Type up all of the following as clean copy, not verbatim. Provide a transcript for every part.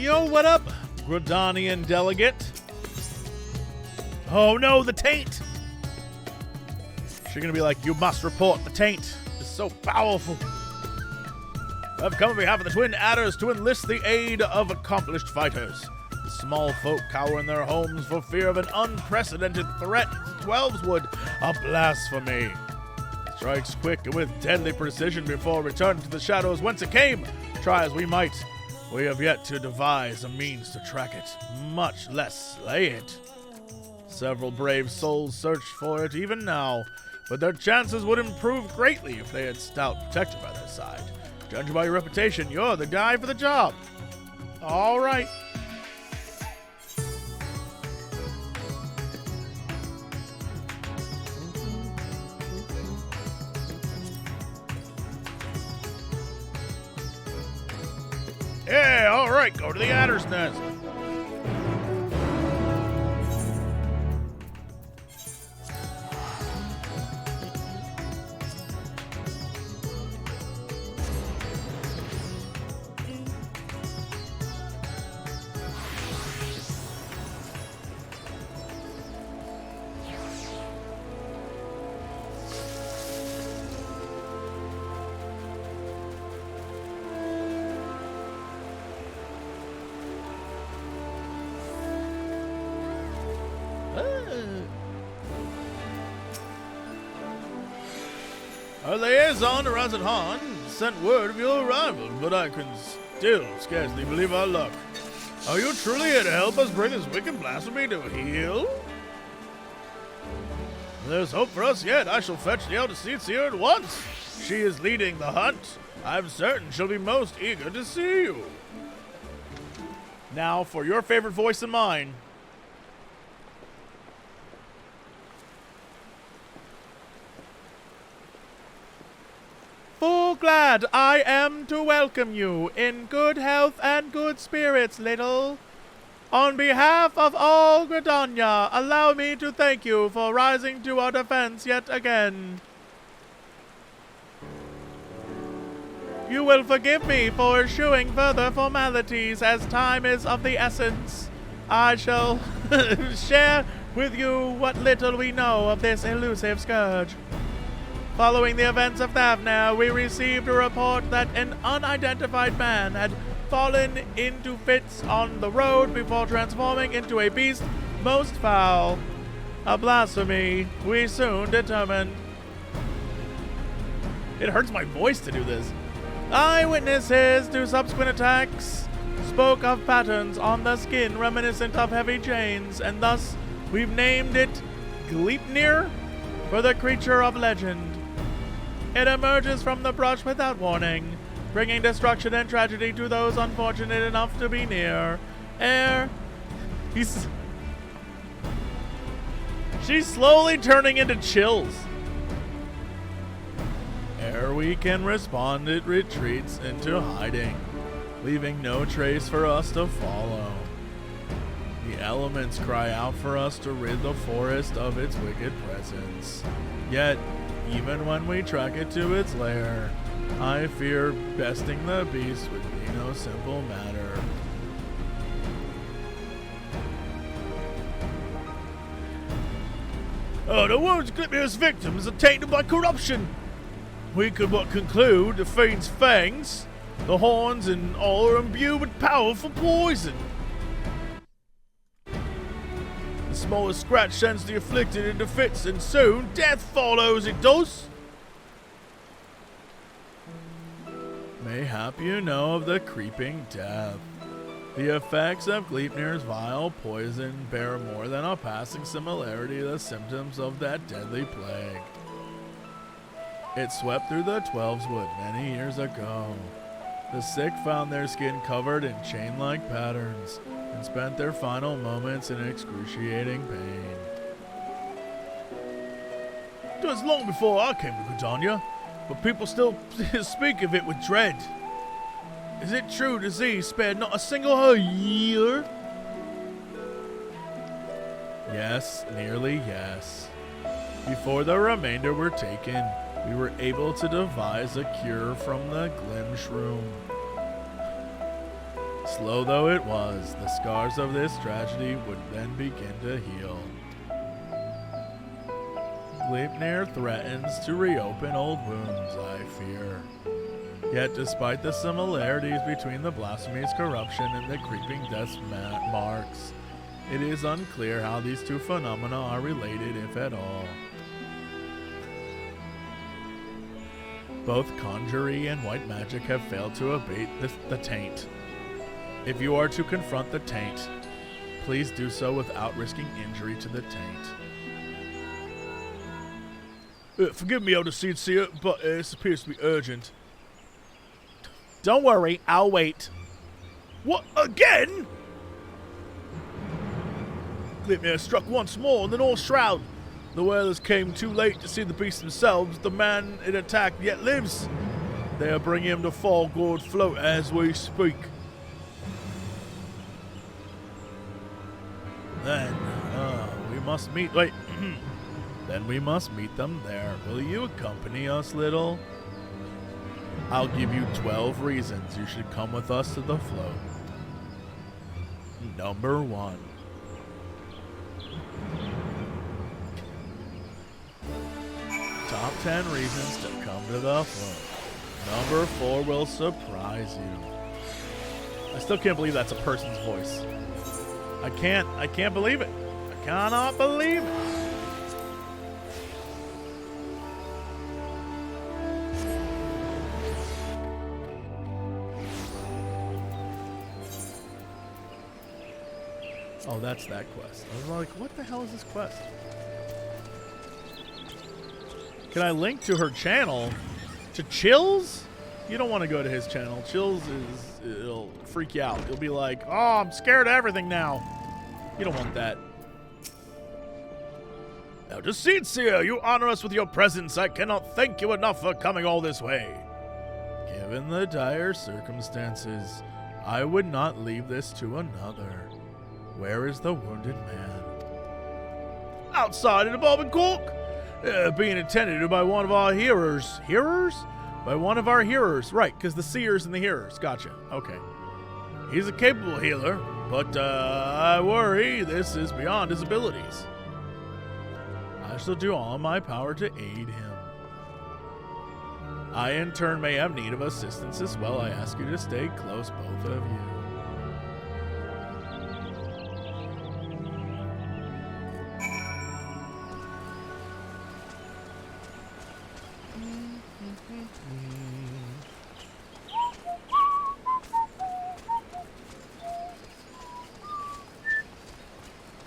Yo, what up, Gridanian Delegate? Oh no, the taint! She's gonna be like, you must report, the taint is so powerful. I've come on behalf of the Twin Adders to enlist the aid of accomplished fighters. The small folk cower in their homes for fear of an unprecedented threat to Twelveswood, a blasphemy. It strikes quick and with deadly precision before returning to the shadows whence it came. Try as we might, we have yet to devise a means to track it, much less slay it. Several brave souls search for it even now, but their chances would improve greatly if they had stout protection by their side. Judging by your reputation, you're the guy for the job. All right. Yeah, all right, go to the Adder's Nest. Our liaison, Razat Han, sent word of your arrival, but I can still scarcely believe our luck. Are you truly here to help us bring this wicked blasphemy to heel? There's hope for us yet. I shall fetch the Elder Seer at once. She is leading the hunt. I'm certain she'll be most eager to see you. Now, for your favorite voice and mine. Full glad I am to welcome you in good health and good spirits, little. On behalf of all Gridania, allow me to thank you for rising to our defense yet again. You will forgive me for eschewing further formalities as time is of the essence. I shall share with you what little we know of this elusive scourge. Following the events of Thavnair, we received a report that an unidentified man had fallen into fits on the road before transforming into a beast most foul. A blasphemy we soon determined. It hurts my voice to do this. Eyewitnesses to subsequent attacks spoke of patterns on the skin reminiscent of heavy chains, and thus we've named it Gleipnir for the creature of legend. It emerges from the brush without warning, bringing destruction and tragedy to those unfortunate enough to be near. She's slowly turning into chills. Ere we can respond, it retreats into hiding, leaving no trace for us to follow. The elements cry out for us to rid the forest of its wicked presence. Yet, even when we track it to its lair, I fear besting the beast would be no simple matter. The wounds of Gleipnir's victims are tainted by corruption. We could but conclude the fiend's fangs, the horns, and all are imbued with powerful poison. The smallest scratch sends the afflicted into fits, and soon death follows. It does. Mayhap you know of the creeping death. The effects of Gleipnir's vile poison bear more than a passing similarity to the symptoms of that deadly plague. It swept through the Twelveswood many years ago. The sick found their skin covered in chain-like patterns and spent their final moments in excruciating pain. It was long before I came to Gridania, but people still speak of it with dread. Is it true disease spared not a single year? Yes, nearly yes. Before the remainder were taken, we were able to devise a cure from the Glim Shroom. Slow though it was, the scars of this tragedy would then begin to heal. Thavnair threatens to reopen old wounds, I fear. Yet despite the similarities between the blasphemy's corruption and the creeping death's marks, it is unclear how these two phenomena are related, if at all. Both conjury and white magic have failed to abate the taint. If you are to confront the taint, please do so without risking injury to the taint. Forgive me, Elder Seer, but this appears to be urgent. Don't worry, I'll wait. What, again? Thavnair struck once more in the North Shroud. The whalers came too late to see the beast themselves. The man it attacked yet lives. They are bringing him to Fall Gourd Float as we speak. Then, we must meet... Wait. Then we must meet them there. Will you accompany us, little? I'll give you 12 reasons you should come with us to the float. Number 1. Top 10 reasons to come to the float. Number 4 will surprise you. I still can't believe that's a person's voice. I can't believe it. I cannot believe it. Oh, that's that quest. I was like, what the hell is this quest? Can I link to her channel? To Chills? You don't want to go to his channel. Chills it'll freak you out. You'll be like, oh, I'm scared of everything now. You don't want that. Now, Deceit Seer, you honor us with your presence. I cannot thank you enough for coming all this way. Given the dire circumstances, I would not leave this to another. Where is the wounded man? Outside in a bobbing cork, being attended to by one of our hearers. Hearers? By one of our hearers. Right, because the seers and the hearers. Gotcha. Okay. He's a capable healer, but I worry this is beyond his abilities. I shall do all in my power to aid him. I, in turn, may have need of assistance as well. I ask you to stay close, both of you.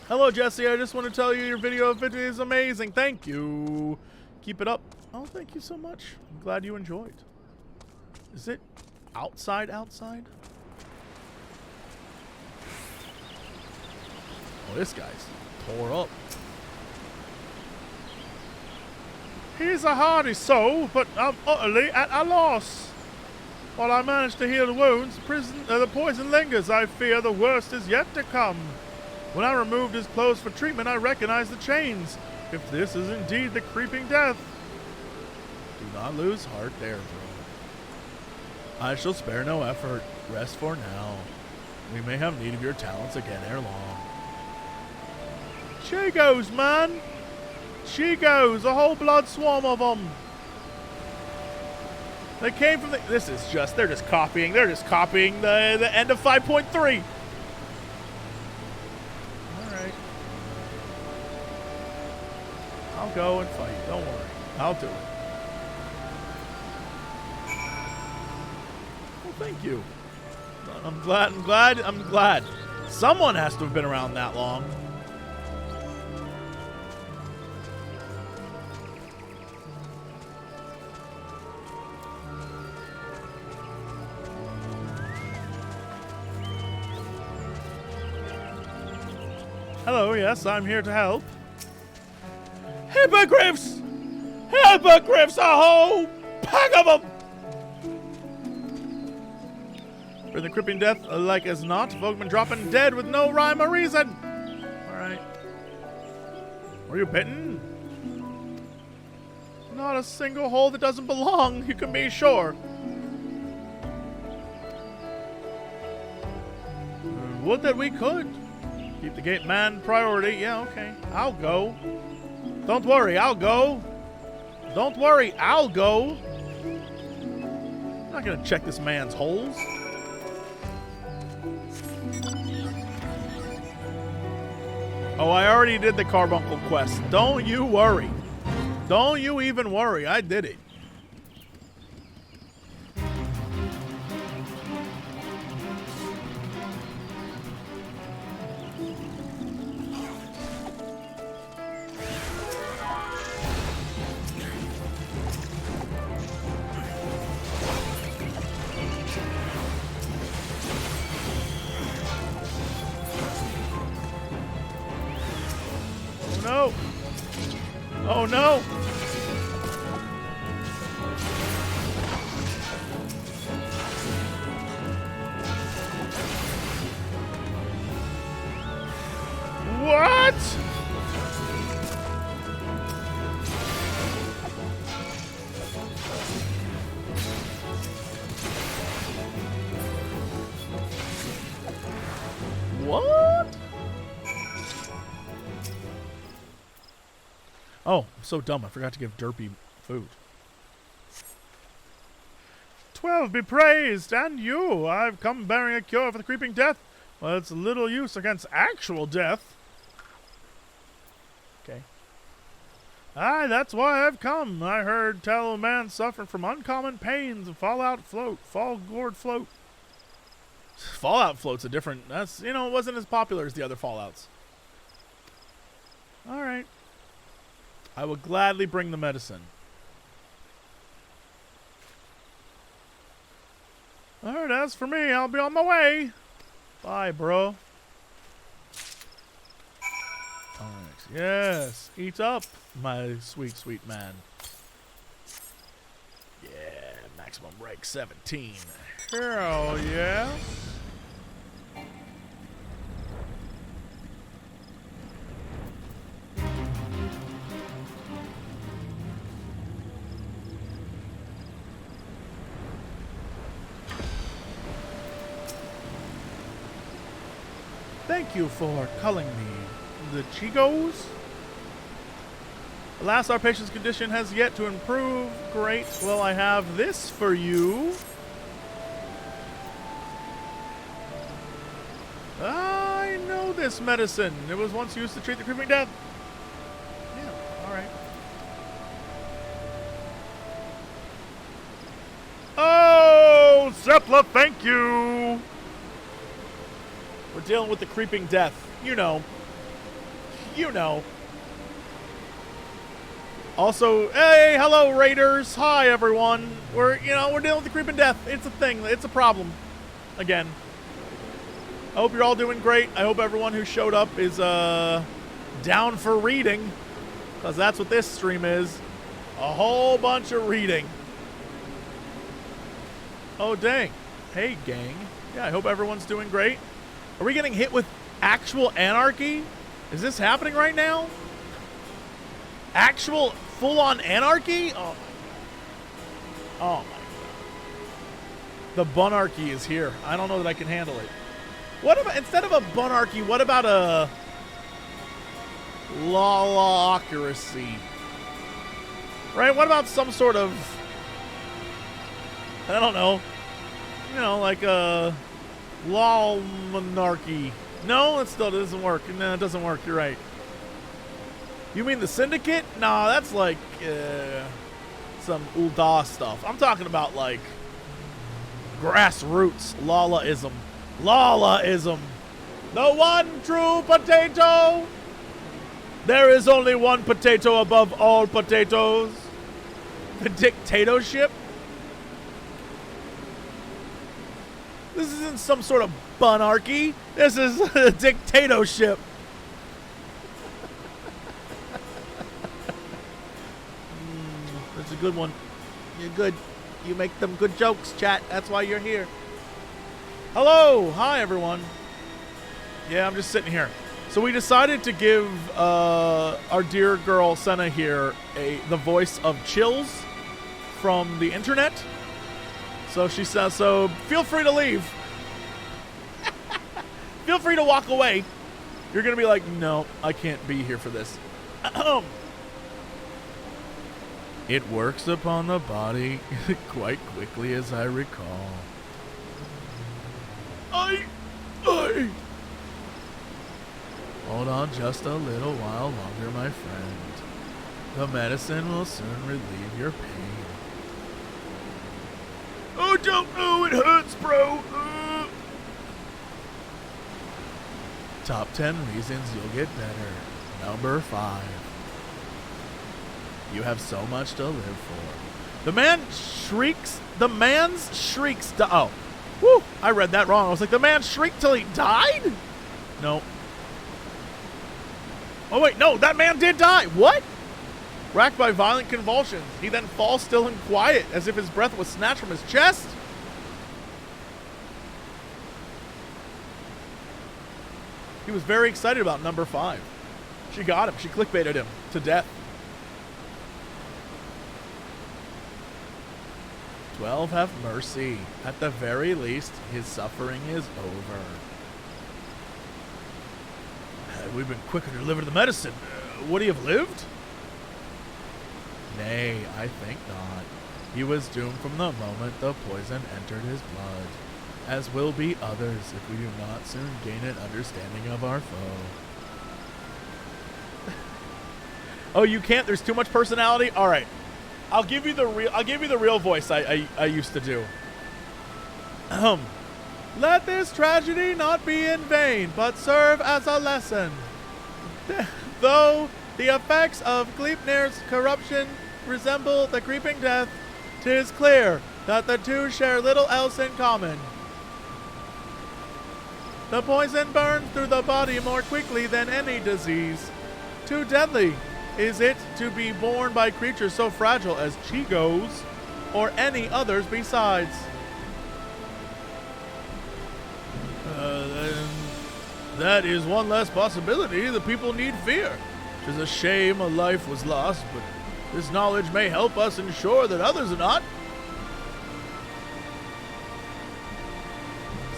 Hello, Jesse. I just want to tell you your video is amazing. Thank you. Keep it up. Oh, thank you so much. I'm glad you enjoyed. Is it outside? Oh, this guy's tore up. He's a hardy soul, but I'm utterly at a loss. While I manage to heal the wounds, the poison lingers. I fear the worst is yet to come. When I removed his clothes for treatment, I recognized the chains. If this is indeed the creeping death. Do not lose heart there, bro. I shall spare no effort. Rest for now. We may have need of your talents again ere long. She goes, man. She goes. A whole blood swarm of them. They came from the... This is just... They're just copying. They're just copying the end of 5.3. I'll go and fight. Don't worry. I'll do it. Well, thank you. I'm glad. Someone has to have been around that long. Hello, yes, I'm here to help. Hippogriffs! Hippogriffs, a whole pack of them! For the creeping death, like as not, folk been dropping dead with no rhyme or reason. Alright. Were you bitten? Not a single hole that doesn't belong, you can be sure. Would that we could. Keep the gate man priority. Yeah, okay. I'll go. Don't worry, I'll go. Don't worry, I'll go. I'm not gonna check this man's holes. Oh, I already did the carbuncle quest. Don't you worry. Don't you even worry. I did it. No. Oh no. What? What? Oh, I'm so dumb. I forgot to give Derpy food. 12 be praised, and you. I've come bearing a cure for the creeping death. Well, it's little use against actual death. Okay. Aye, that's why I've come. I heard tell a man suffering from uncommon pains and Fallout float. Falgored float. Fallout float's a different... That's, you know, it wasn't as popular as the other Fallouts. Alright. I will gladly bring the medicine. Alright, as for me, I'll be on my way. Bye, bro. Alright, yes. Eat up, my sweet, sweet man. Yeah, maximum rank 17. Hell yeah. Thank you for culling me, the Chigos. Alas, our patient's condition has yet to improve. Great. Well, I have this for you. I know this medicine. It was once used to treat the creeping death. Yeah, alright. Oh, Sepla, thank you. We're dealing with the creeping death. You know. You know. Also, hey, hello, Raiders. Hi, everyone. We're dealing with the creeping death. It's a thing. It's a problem. Again. I hope you're all doing great. I hope everyone who showed up is down for reading. Because that's what this stream is. A whole bunch of reading. Oh, dang. Hey, gang. Yeah, I hope everyone's doing great. Are we getting hit with actual anarchy? Is this happening right now? Actual full-on anarchy? Oh. Oh, my God. The bunarchy is here. I don't know that I can handle it. What about, instead of a bunarchy, what about a lawocracy? Right? What about some sort of, I don't know, like a law monarchy? No, it still doesn't work. No, it doesn't work. You're right. You mean the syndicate? Nah, that's like some Ulda stuff. I'm talking about like grassroots Lawlaism. Lawlaism. The one true potato. There is only one potato above all potatoes. The dictatorship. This isn't some sort of bunarchy. This is a dictatorship. That's a good one. You're good. You make them good jokes, chat. That's why you're here. Hello. Hi, everyone. Yeah, I'm just sitting here. So we decided to give our dear girl Senna here the voice of Chills from the internet. So she says, so feel free to leave. Feel free to walk away. You're going to be like, no, I can't be here for this. It works upon the body quite quickly, as I recall. Hold on just a little while longer, my friend. The medicine will soon relieve your pain. Oh, don't know, it hurts, bro. Top 10 reasons you'll get better. Number 5. You have so much to live for. The man's shrieks. Oh. Woo! I read that wrong. I was like, the man shrieked till he died? No. Oh, wait. No, that man did die. What? Racked by violent convulsions, he then falls still and quiet, as if his breath was snatched from his chest. He was very excited about number 5. She got him. She clickbaited him to death. 12 have mercy. At the very least, his suffering is over. Had we been quicker to deliver the medicine, would he have lived? Nay, I think not. He was doomed from the moment the poison entered his blood, as will be others if we do not soon gain an understanding of our foe. Oh, you can't? There's too much personality? All right. I'll give you the real voice I used to do. Let this tragedy not be in vain, but serve as a lesson. Though the effects of Gleipnir's corruption resemble the creeping death, 'tis clear that the two share little else in common. The poison burns through the body more quickly than any disease. Too deadly is it to be borne by creatures so fragile as Chigos, or any others besides. Then that is one less possibility the people need fear. 'Tis a shame a life was lost, but this knowledge may help us ensure that others are not.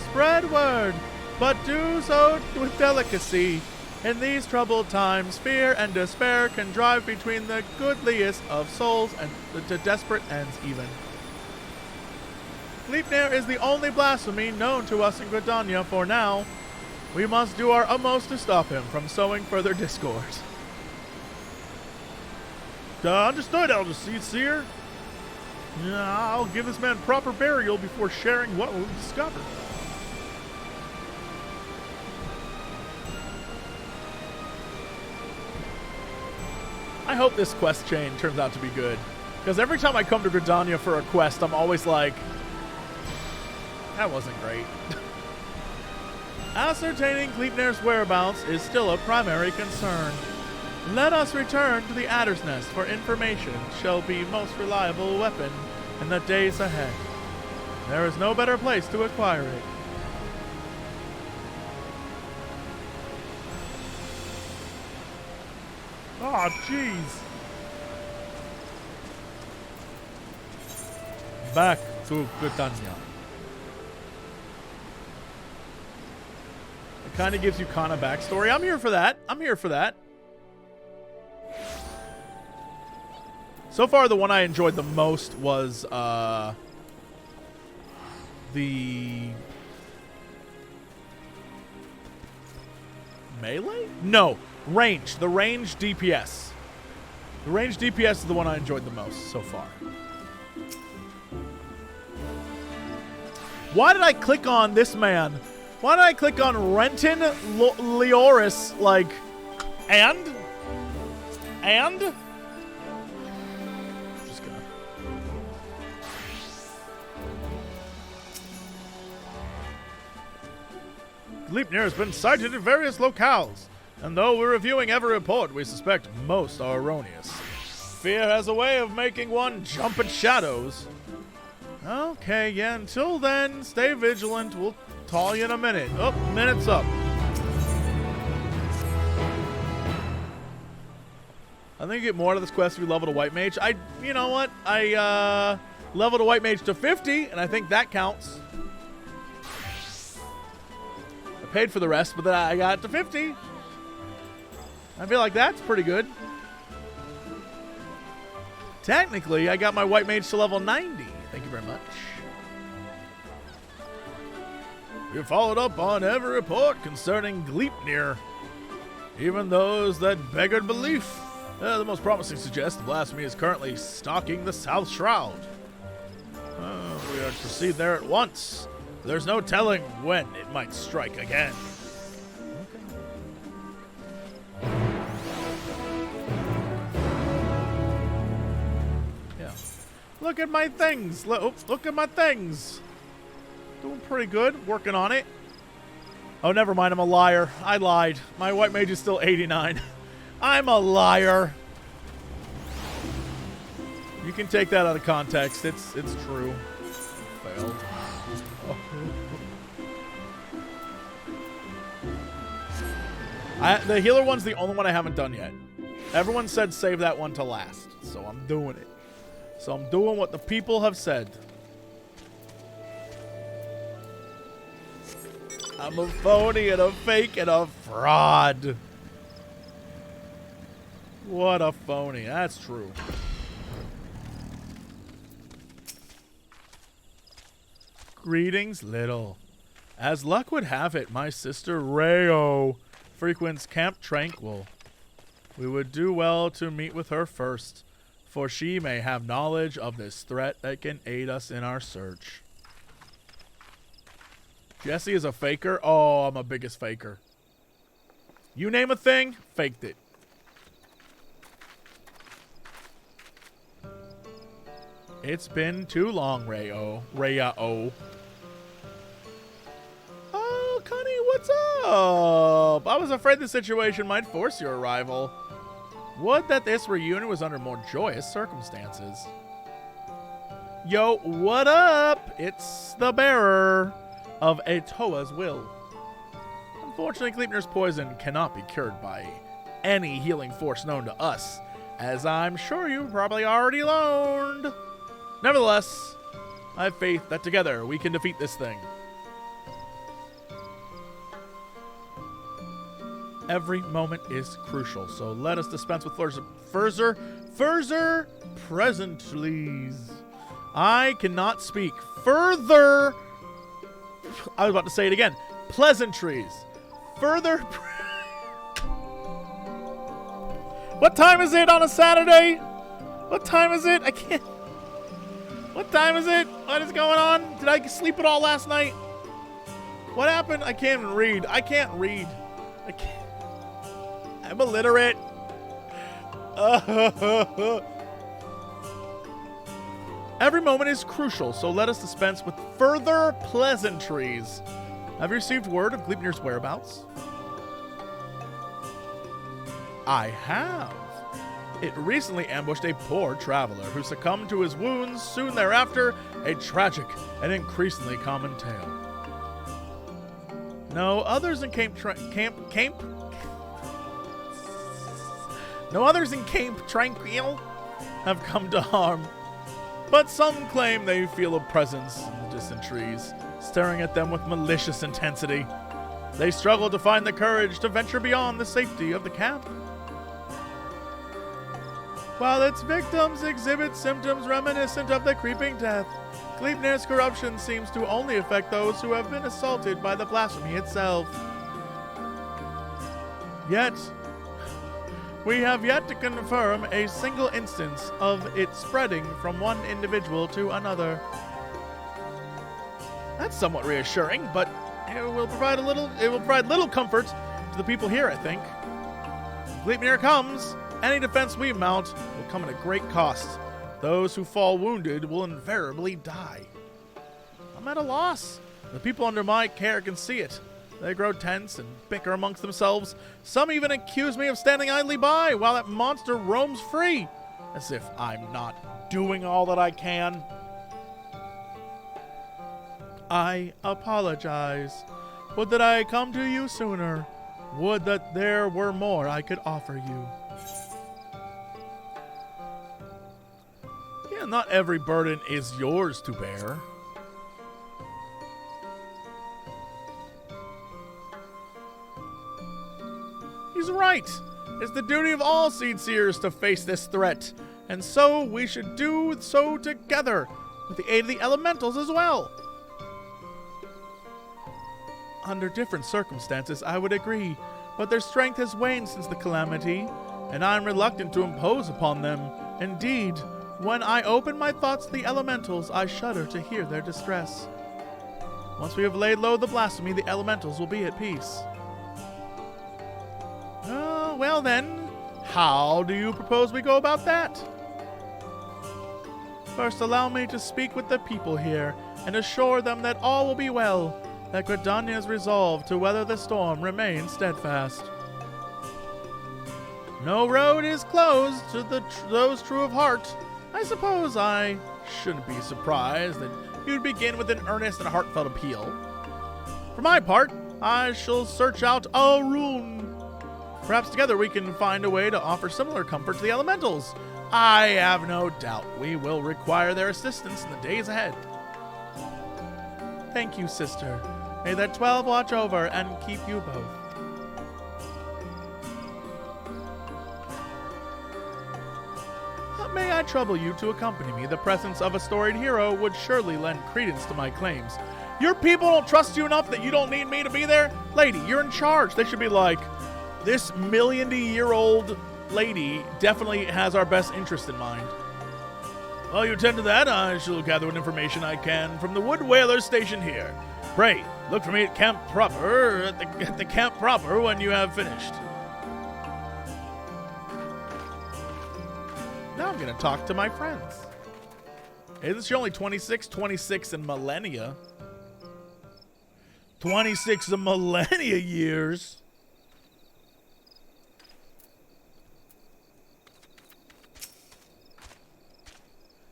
Spread word, but do so with delicacy. In these troubled times, fear and despair can drive between the goodliest of souls and to desperate ends even. Gleipnir is the only blasphemy known to us in Gridania for now. We must do our utmost to stop him from sowing further discord. Understood, Elder Seer. I'll give this man proper burial before sharing what we've discovered. I hope this quest chain turns out to be good. Because every time I come to Gridania for a quest, I'm always like, that wasn't great. Ascertaining Gleipnir's whereabouts is still a primary concern. Let us return to the Adder's Nest, for information shall be most reliable weapon in the days ahead. There is no better place to acquire it. Oh, jeez. Back to Gridania. It kind of gives you Kana backstory. I'm here for that. I'm here for that. So far, the one I enjoyed the most was the melee? No, range. The range DPS. The range DPS is the one I enjoyed the most so far. Why did I click on this man? Why did I click on Renton Leoris, like, and? Just gonna. Gleipnir has been sighted in various locales, and though we're reviewing every report, we suspect most are erroneous. Fear has a way of making one jump at shadows. Okay, yeah, until then, stay vigilant. We'll call you in a minute. Oh, minute's up. I think you get more out of this quest if you level to White Mage. You know what? I leveled a White Mage to 50, and I think that counts. paid for the rest, but then I got it to 50. I feel like that's pretty good. Technically, I got my white mage to level 90. Thank you very much. We followed up on every report concerning Gleipnir, even those that beggared belief. The most promising suggests the blasphemy is currently stalking the South Shroud. We are to proceed there at once. There's no telling when it might strike again. Yeah. Look at my things. Look at my things. Doing pretty good. Working on it. Oh, never mind. I'm a liar. I lied. My white mage is still 89. I'm a liar. You can take that out of context. It's true. Failed. Oh. The healer one's the only one I haven't done yet. Everyone said save that one to last, so I'm doing it. So I'm doing what the people have said. I'm a phony and a fake and a fraud. What a phony. That's true. Greetings, little. As luck would have it, my sister Rayo frequents Camp Tranquil. We would do well to meet with her first, for she may have knowledge of this threat that can aid us in our search. Jesse is a faker? Oh, I'm a biggest faker. You name a thing, faked it. It's been too long, Rayo. Rayo. Oh, Connie, what's up? I was afraid the situation might force your arrival. Would that this reunion was under more joyous circumstances. Yo, what up? It's the bearer of Atoa's will. Unfortunately, Gleipnir's poison cannot be cured by any healing force known to us, as I'm sure you probably already learned. Nevertheless, I have faith that together we can defeat this thing. Every moment is crucial, so let us dispense with further presentlies. I cannot speak. Further... I was about to say it again. Pleasantries. Further... What time is it on a Saturday? What time is it? I can't... What time is it? What is going on? Did I sleep at all last night? What happened? I can't even read. I can't read. I can't. I'm illiterate. Every moment is crucial, so let us dispense with further pleasantries. Have you received word of Gleipnir's whereabouts? I have. It recently ambushed a poor traveler who succumbed to his wounds. Soon thereafter, a tragic and increasingly common tale. No others in Camp Tranquil have come to harm, but some claim they feel a presence in the distant trees, staring at them with malicious intensity. They struggle to find the courage to venture beyond the safety of the camp. While its victims exhibit symptoms reminiscent of the creeping death, Gleipnir's corruption seems to only affect those who have been assaulted by the blasphemy itself. Yet, we have yet to confirm a single instance of it spreading from one individual to another. That's somewhat reassuring, but it will provide little comfort to the people here, I think. If Gleipnir comes, any defense we mount will come at a great cost. Those who fall wounded will invariably die. I'm at a loss. The people under my care can see it. They grow tense and bicker amongst themselves. Some even accuse me of standing idly by while that monster roams free, as if I'm not doing all that I can. I apologize. Would that I come to you sooner. Would that there were more I could offer you. Yeah, not every burden is yours to bear. He's right. It's the duty of all Seed Seers to face this threat, and so we should do so together, with the aid of the elementals as well. Under different circumstances, I would agree, but their strength has waned since the calamity, and I am reluctant to impose upon them. Indeed, when I open my thoughts to the elementals, I shudder to hear their distress. Once we have laid low the blasphemy, the elementals will be at peace. Well then, how do you propose we go about that? First, allow me to speak with the people here, and assure them that all will be well, that Gridanian's resolve to weather the storm remains steadfast. No road is closed to those true of heart. I suppose I shouldn't be surprised that you'd begin with an earnest and heartfelt appeal. For my part, I shall search out a rune. Perhaps together we can find a way to offer similar comfort to the elementals. I have no doubt we will require their assistance in the days ahead. Thank you, sister. May the 12 watch over and keep you both. May I trouble you to accompany me? The presence of a storied hero would surely lend credence to my claims. Your people don't trust you enough that you don't need me to be there? Lady, you're in charge. They should be like, this million-year-old lady definitely has our best interest in mind. While you attend to that, I shall gather what information I can from the wood whalers stationed here. Pray, look for me at camp proper, at the camp proper when you have finished. Now I'm going to talk to my friends. Hey, this is only 26 in millennia. 26 in millennia years.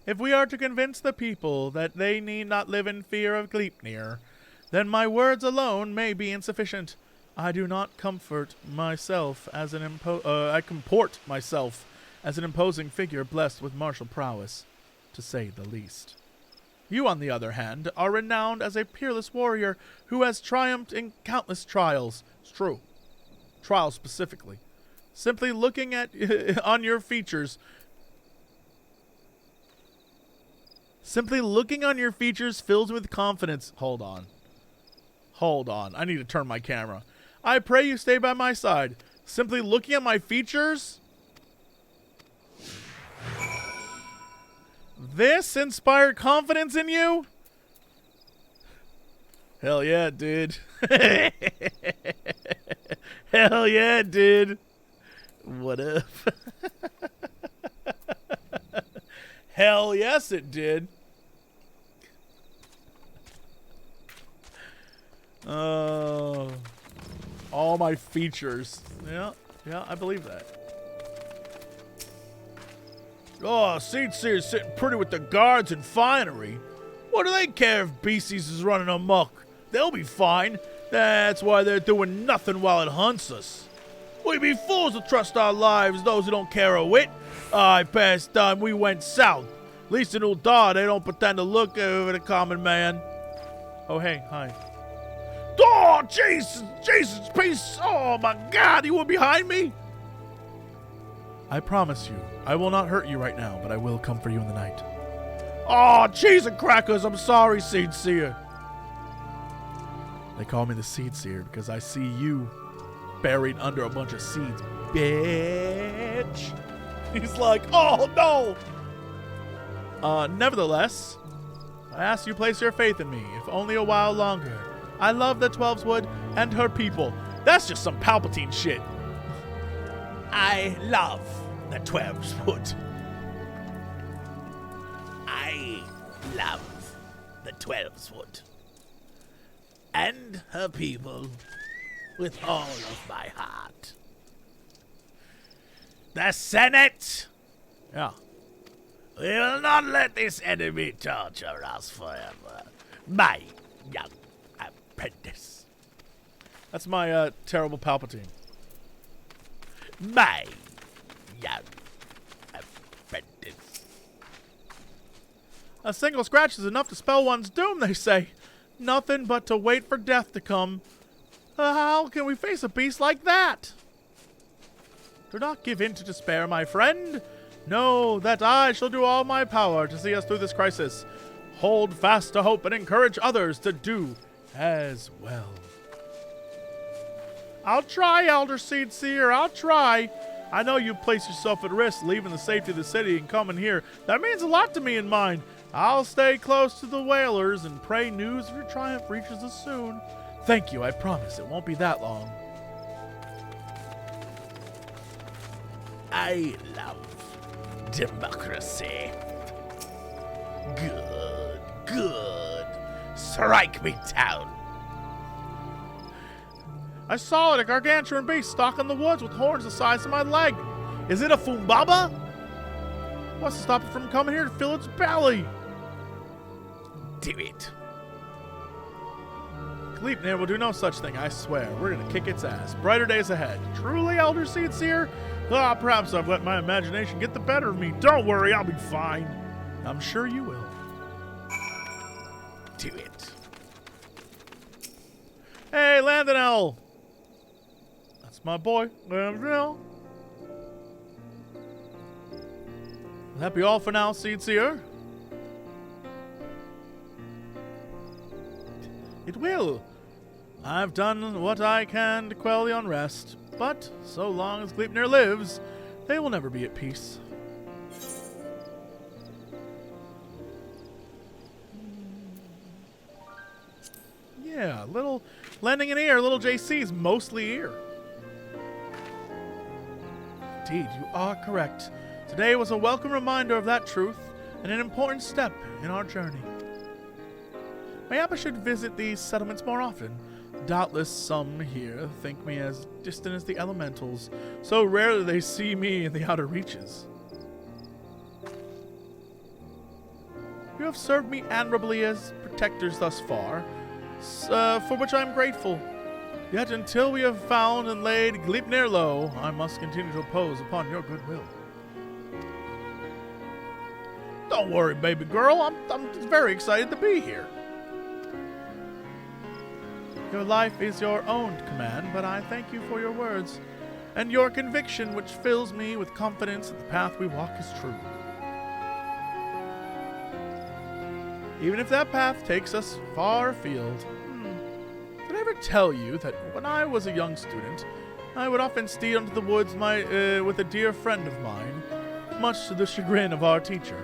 If we are to convince the people that they need not live in fear of Gleipnir, then my words alone may be insufficient. I do not comport myself as an imposing figure blessed with martial prowess, to say the least. You, on the other hand, are renowned as a peerless warrior who has triumphed in countless trials. It's true. Trials specifically. Simply looking at on your features fills me with confidence. Hold on. I need to turn my camera. I pray you stay by my side. Simply looking at my features? This inspired confidence in you? Hell yeah, dude. Hell yeah, dude. What up? Hell yes, it did. Oh, all my features. Yeah, I believe that. Oh, Seed Seer's sitting pretty with the guards and finery. What do they care if Beasties is running amok? They'll be fine. That's why they're doing nothing while it hunts us. We'd be fools to trust our lives those who don't care a whit. I passed time we went south. At least in Uldar, they don't pretend to look over the common man. Oh, hey, hi. Oh, Jesus, peace. Oh, my God, you were behind me? I promise you, I will not hurt you right now, but I will come for you in the night. Oh, cheese and crackers, I'm sorry, Seed Seer. They call me the Seed Seer because I see you buried under a bunch of seeds, bitch. He's like, oh, no. Nevertheless, I ask you place your faith in me, if only a while longer. I love the 12's Wood and her people. That's just some Palpatine shit. I love the 12's Wood. I love the 12's Wood and her people with all of my heart. The Senate! Yeah. We will not let this enemy torture us forever. My young apprentice. That's my terrible Palpatine. My young apprentice. A single scratch is enough to spell one's doom, they say. Nothing but to wait for death to come. How can we face a beast like that? Do not give in to despair, my friend. Know that I shall do all my power to see us through this crisis. Hold fast to hope and encourage others to do as well. I'll try, Elder Seer. I'll try. I know you place yourself at risk leaving the safety of the city and coming here. That means a lot to me and mine. I'll stay close to the whalers and pray news of your triumph reaches us soon. Thank you. I promise it won't be that long. I love democracy. Good. Strike me down. I saw it, a gargantuan beast stalking the woods with horns the size of my leg. Is it a Fumbaba? What's to stop it from coming here to fill its belly? Do it. Gleipnir will do no such thing, I swear. We're gonna kick its ass. Brighter days ahead. Truly, Elder Seer? Perhaps I've let my imagination get the better of me. Don't worry, I'll be fine. I'm sure you will. Do it. Hey, Landonell. That's my boy, Landonell. Will that be all for now, Seer? It will. I've done what I can to quell the unrest, but so long as Gleipnir lives, they will never be at peace. Yeah, little lending an ear, Lil JC's mostly ear. Indeed, you are correct. Today was a welcome reminder of that truth and an important step in our journey. Mayhap I should visit these settlements more often. Doubtless some here think me as distant as the elementals, so rarely they see me in the outer reaches. You have served me admirably as protectors thus far, for which I am grateful. Yet until we have found and laid Gleipnir low, I must continue to oppose upon your goodwill. Don't worry, baby girl. I'm very excited to be here. Your life is your own command, but I thank you for your words and your conviction, which fills me with confidence that the path we walk is true. Even if that path takes us far afield. Did I ever tell you that when I was a young student, I would often steal into the woods with a dear friend of mine, much to the chagrin of our teacher?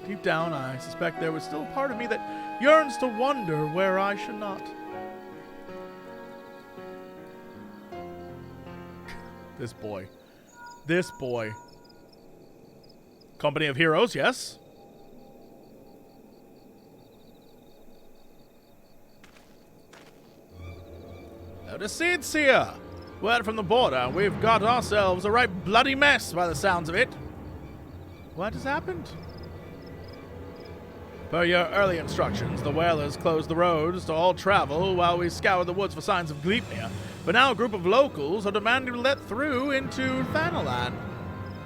Deep down, I suspect there was still a part of me that yearns to wander where I should not. This boy. Company of heroes, yes? Elder Seer! Word from the border. We've got ourselves a right bloody mess by the sounds of it. What has happened? Per your early instructions, the whalers closed the roads to all travel while we scoured the woods for signs of Gleipnir, but now a group of locals are demanding to let through into Thanalan.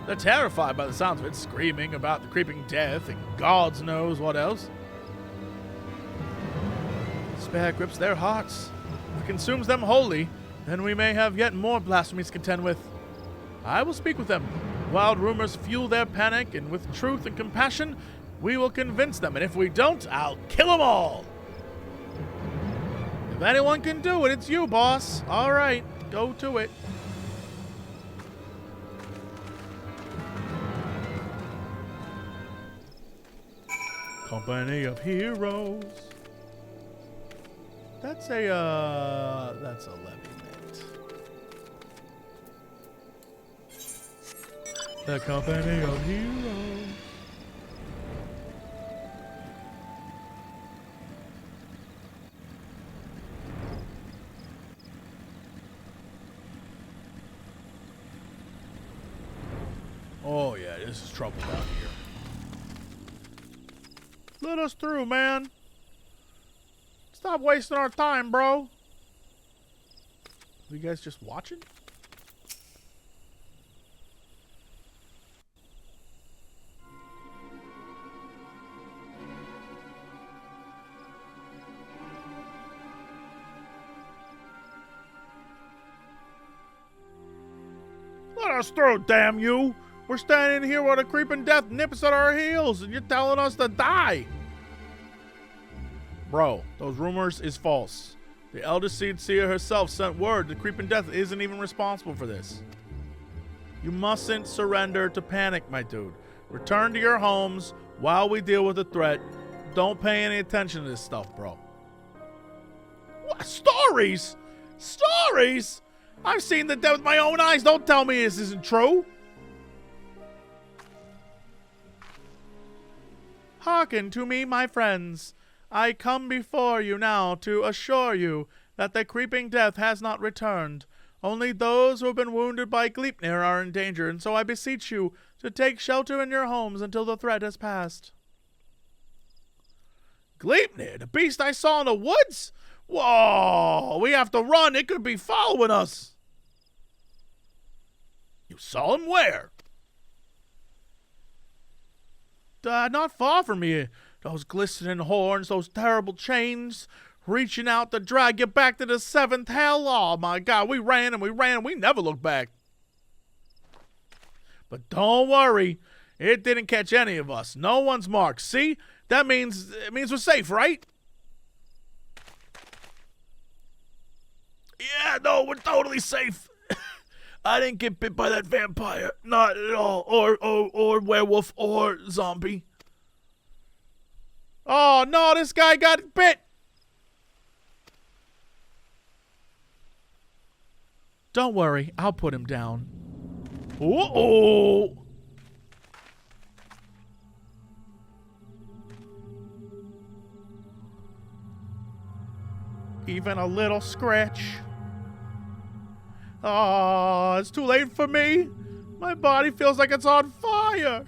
They're terrified by the sounds of it, screaming about the creeping death and God knows what else. Despair grips their hearts. If it consumes them wholly, then we may have yet more blasphemies to contend with. I will speak with them. Wild rumors fuel their panic, and with truth and compassion, we will convince them, and if we don't, I'll kill them all. If anyone can do it, it's you, boss. All right, go to it. Company of heroes. That's a levy. The company of heroes. Oh yeah, this is trouble down here. Let us through, man. Stop wasting our time, bro. Are you guys just watching? us through, damn you! We're standing here while the creeping death nips at our heels, and you're telling us to die! Bro, those rumors is false. The eldest seed seer herself sent word the creeping death isn't even responsible for this. You mustn't surrender to panic, my dude. Return to your homes while we deal with the threat. Don't pay any attention to this stuff, bro. What? Stories? Stories? I've seen the death with my own eyes. Don't tell me this isn't true. Hearken to me, my friends. I come before you now to assure you that the creeping death has not returned. Only those who have been wounded by Gleipnir are in danger, and so I beseech you to take shelter in your homes until the threat has passed. Gleipnir, the beast I saw in the woods? Whoa, we have to run. It could be following us. You saw him where? Not far from here. Those glistening horns, those terrible chains, reaching out to drag you back to the seventh hell. Oh my God, we ran and we ran and we never looked back. But don't worry, it didn't catch any of us. No one's marked. See? That means we're safe, right? Yeah, no, we're totally safe. I didn't get bit by that vampire. Not at all. Or werewolf or zombie. Oh, no, this guy got bit. Don't worry, I'll put him down. Uh-oh. Even a little scratch. Oh, it's too late for me. My body feels like it's on fire.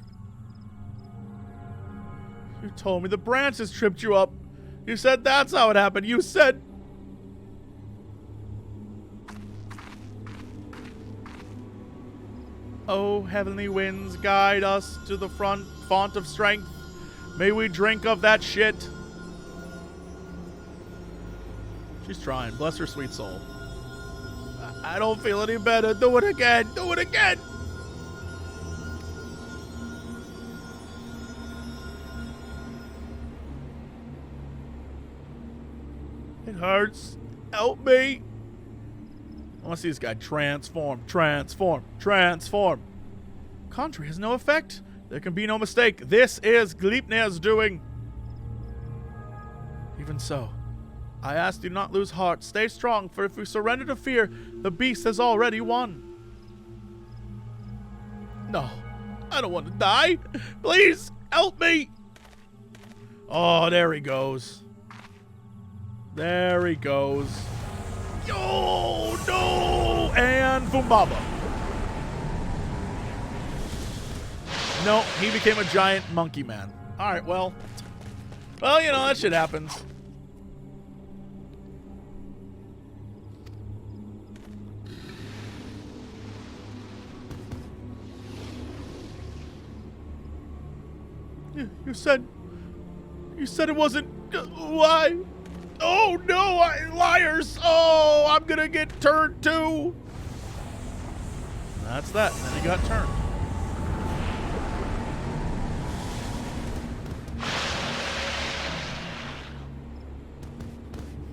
You told me the branches tripped you up. You said that's how it happened. You said... Oh, heavenly winds, guide us to the font of strength. May we drink of that shit. She's trying. Bless her sweet soul. I don't feel any better. Do it again. Do it again. It hurts. Help me. I want to see this guy transform. Transform. Transform. Conjuring has no effect. There can be no mistake. This is Gleipnir's doing. Even so, I ask you not lose heart. Stay strong, for if we surrender to fear, the beast has already won. No, I don't want to die. Please, help me. Oh, there he goes. There he goes. Oh, no. And Fumbaba. No, he became a giant monkey man. All right, well, you know, that shit happens. You said it wasn't. Why? Oh no! Liars! Oh, I'm gonna get turned too. That's that. Then he got turned.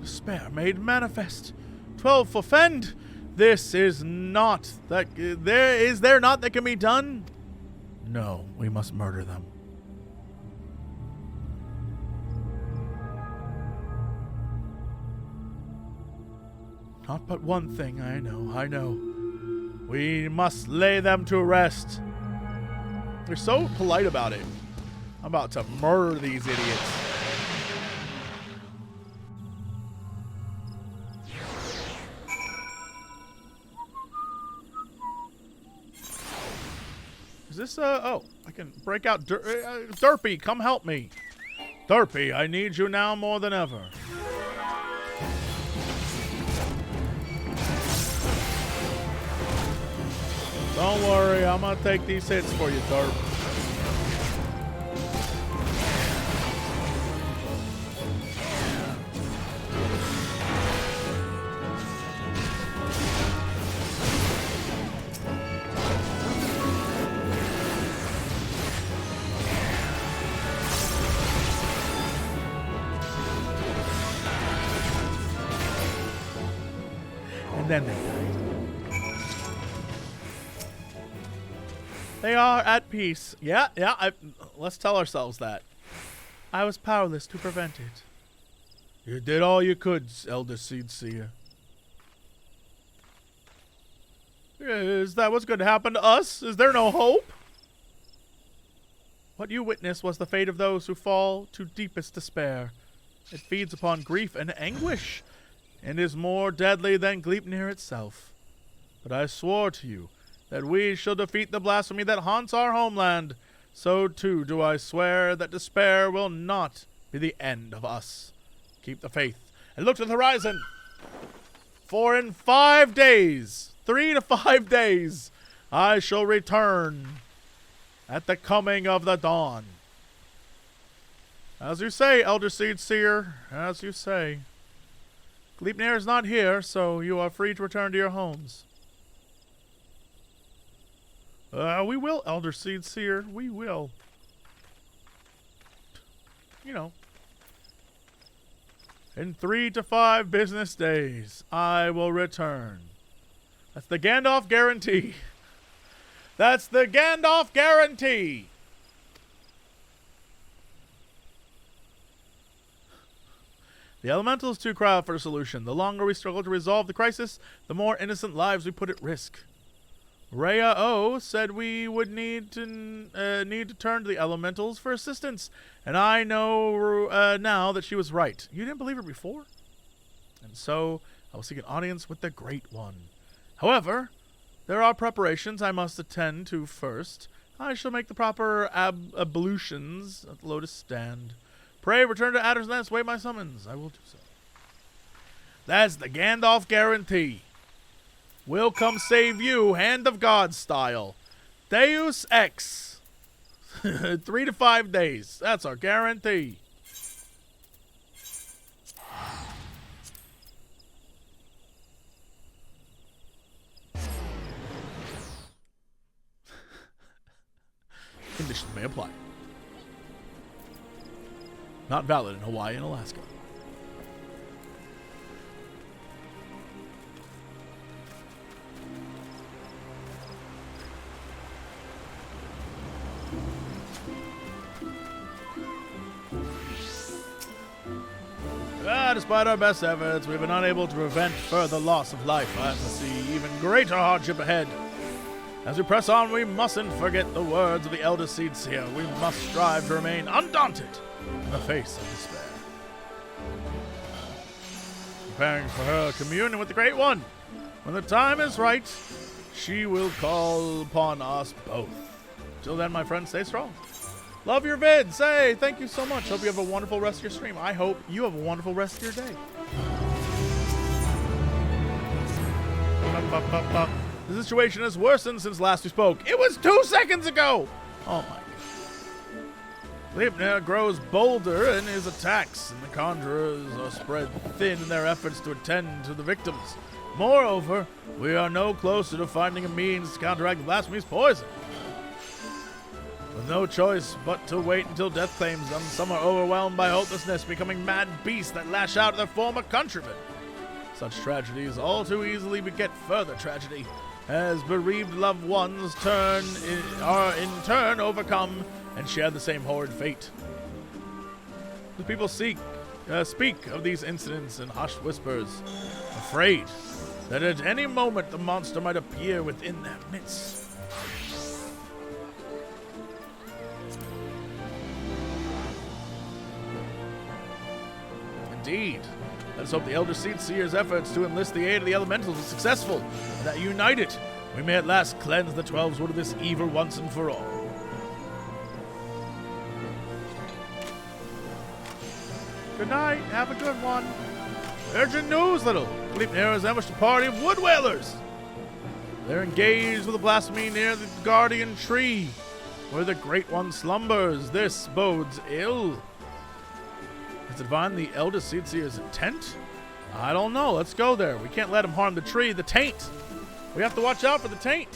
Despair made manifest. 12 for Fend. This is not that. Is there not that can be done? No, we must murder them. Not but one thing, I know. We must lay them to rest. They're so polite about it. I'm about to murder these idiots. Is this, oh, I can break out, Derpy, come help me. Derpy, I need you now more than ever. Don't worry, I'm gonna take these hits for you, Derp. And then they died. They are at peace. Yeah, let's tell ourselves that. I was powerless to prevent it. You did all you could, Elder Seer. Is that what's going to happen to us? Is there no hope? What you witnessed was the fate of those who fall to deepest despair. It feeds upon grief and anguish, and is more deadly than Gleipnir itself. But I swore to you that we shall defeat the blasphemy that haunts our homeland. So too do I swear that despair will not be the end of us. Keep the faith and look to the horizon. For in 5 days, 3 to 5 days, I shall return at the coming of the dawn. As you say, Elder Seer, as you say. Gleipnir is not here, so you are free to return to your homes. We will, Elder Seer, we will. You know. In 3 to 5 business days, I will return. That's the Gandalf guarantee. That's the Gandalf guarantee. The elementals too cry out for a solution. The longer we struggle to resolve the crisis, the more innocent lives we put at risk. Rayo said we would need to turn to the elementals for assistance, and I know now that she was right. You didn't believe her before? And so I will seek an audience with the Great One. However, there are preparations I must attend to first. I shall make the proper ablutions at the Lotus Stand. Pray return to Adder's Nest, wait my summons. I will do so. That's the Gandalf guarantee. We'll come save you, Hand of God style. Deus Ex. 3 to 5 days. That's our guarantee. Conditions may apply. Not valid in Hawaii and Alaska. Despite our best efforts, we've been unable to prevent further loss of life. I foresee even greater hardship ahead. As we press on, we mustn't forget the words of the Elder Seer. We must strive to remain undaunted in the face of despair. Preparing for her communion with the Great One. When the time is right, she will call upon us both. Till then, my friends, stay strong. Love your vids. Hey, thank you so much. Hope you have a wonderful rest of your stream. I hope you have a wonderful rest of your day. The situation has worsened since last we spoke. It was 2 seconds ago! Oh my god. Gleipnir grows bolder in his attacks, and the conjurers are spread thin in their efforts to attend to the victims. Moreover, we are no closer to finding a means to counteract the blasphemy's poison. With no choice but to wait until death claims them, some are overwhelmed by hopelessness, becoming mad beasts that lash out at their former countrymen. Such tragedies all too easily beget further tragedy, as bereaved loved ones are in turn overcome and share the same horrid fate. The people speak of these incidents in hushed whispers, afraid that at any moment the monster might appear within their midst. Indeed. Let us hope the Elder Seer's efforts to enlist the aid of the elementals are successful, and that united, we may at last cleanse the 12's of this evil once and for all. Good night. Have a good one. Urgent news, little. Gleipnir has ambushed a party of wood whalers. They're engaged with a blasphemy near the guardian tree, where the Great One slumbers. This bodes ill. Is it divine the Elder Seer's intent? I don't know. Let's go there. We can't let him harm the tree. The taint. We have to watch out for the taint.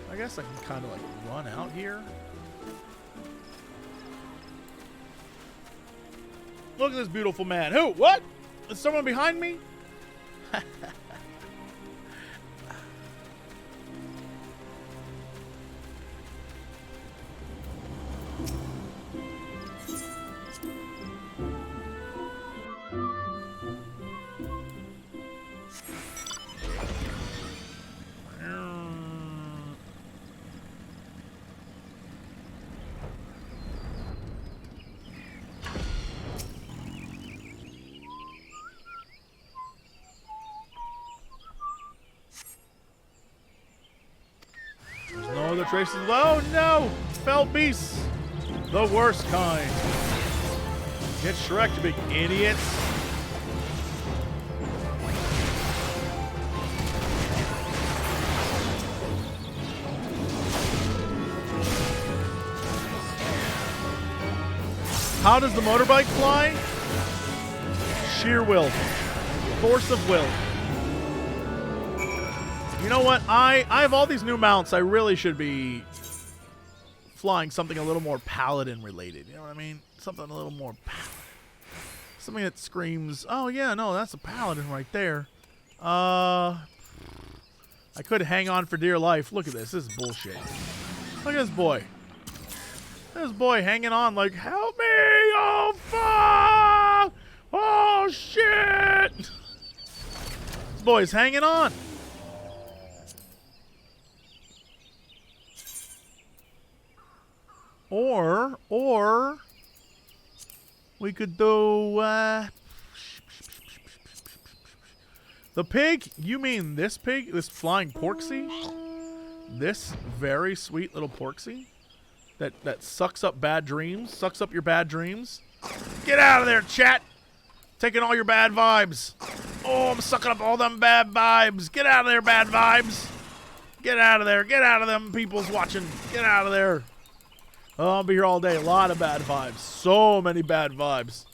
I guess I can kind of like run out here. Look at this beautiful man. Who? What? Is someone behind me? Traces. Oh no! Fell beasts! The worst kind. Get Shrek, you big idiots. How does the motorbike fly? Sheer will. Force of will. You know what? I have all these new mounts. I really should be flying something a little more paladin related. You know what I mean? Something a little more paladin. Something that screams, oh yeah, no, that's a paladin right there. I could hang on for dear life. Look at this. This is bullshit. Look at this boy. This boy hanging on like, help me! Oh, fuck! Oh, shit! This boy's hanging on. Or we could do the pig. You mean this pig? This flying porksy? This very sweet little porksy that sucks up bad dreams, sucks up your bad dreams. Get out of there, chat! Taking all your bad vibes. Oh, I'm sucking up all them bad vibes. Get out of there, bad vibes. Get out of there. Get out of them people's watching. Get out of there. Oh, I'll be here all day. A lot of bad vibes. So many bad vibes.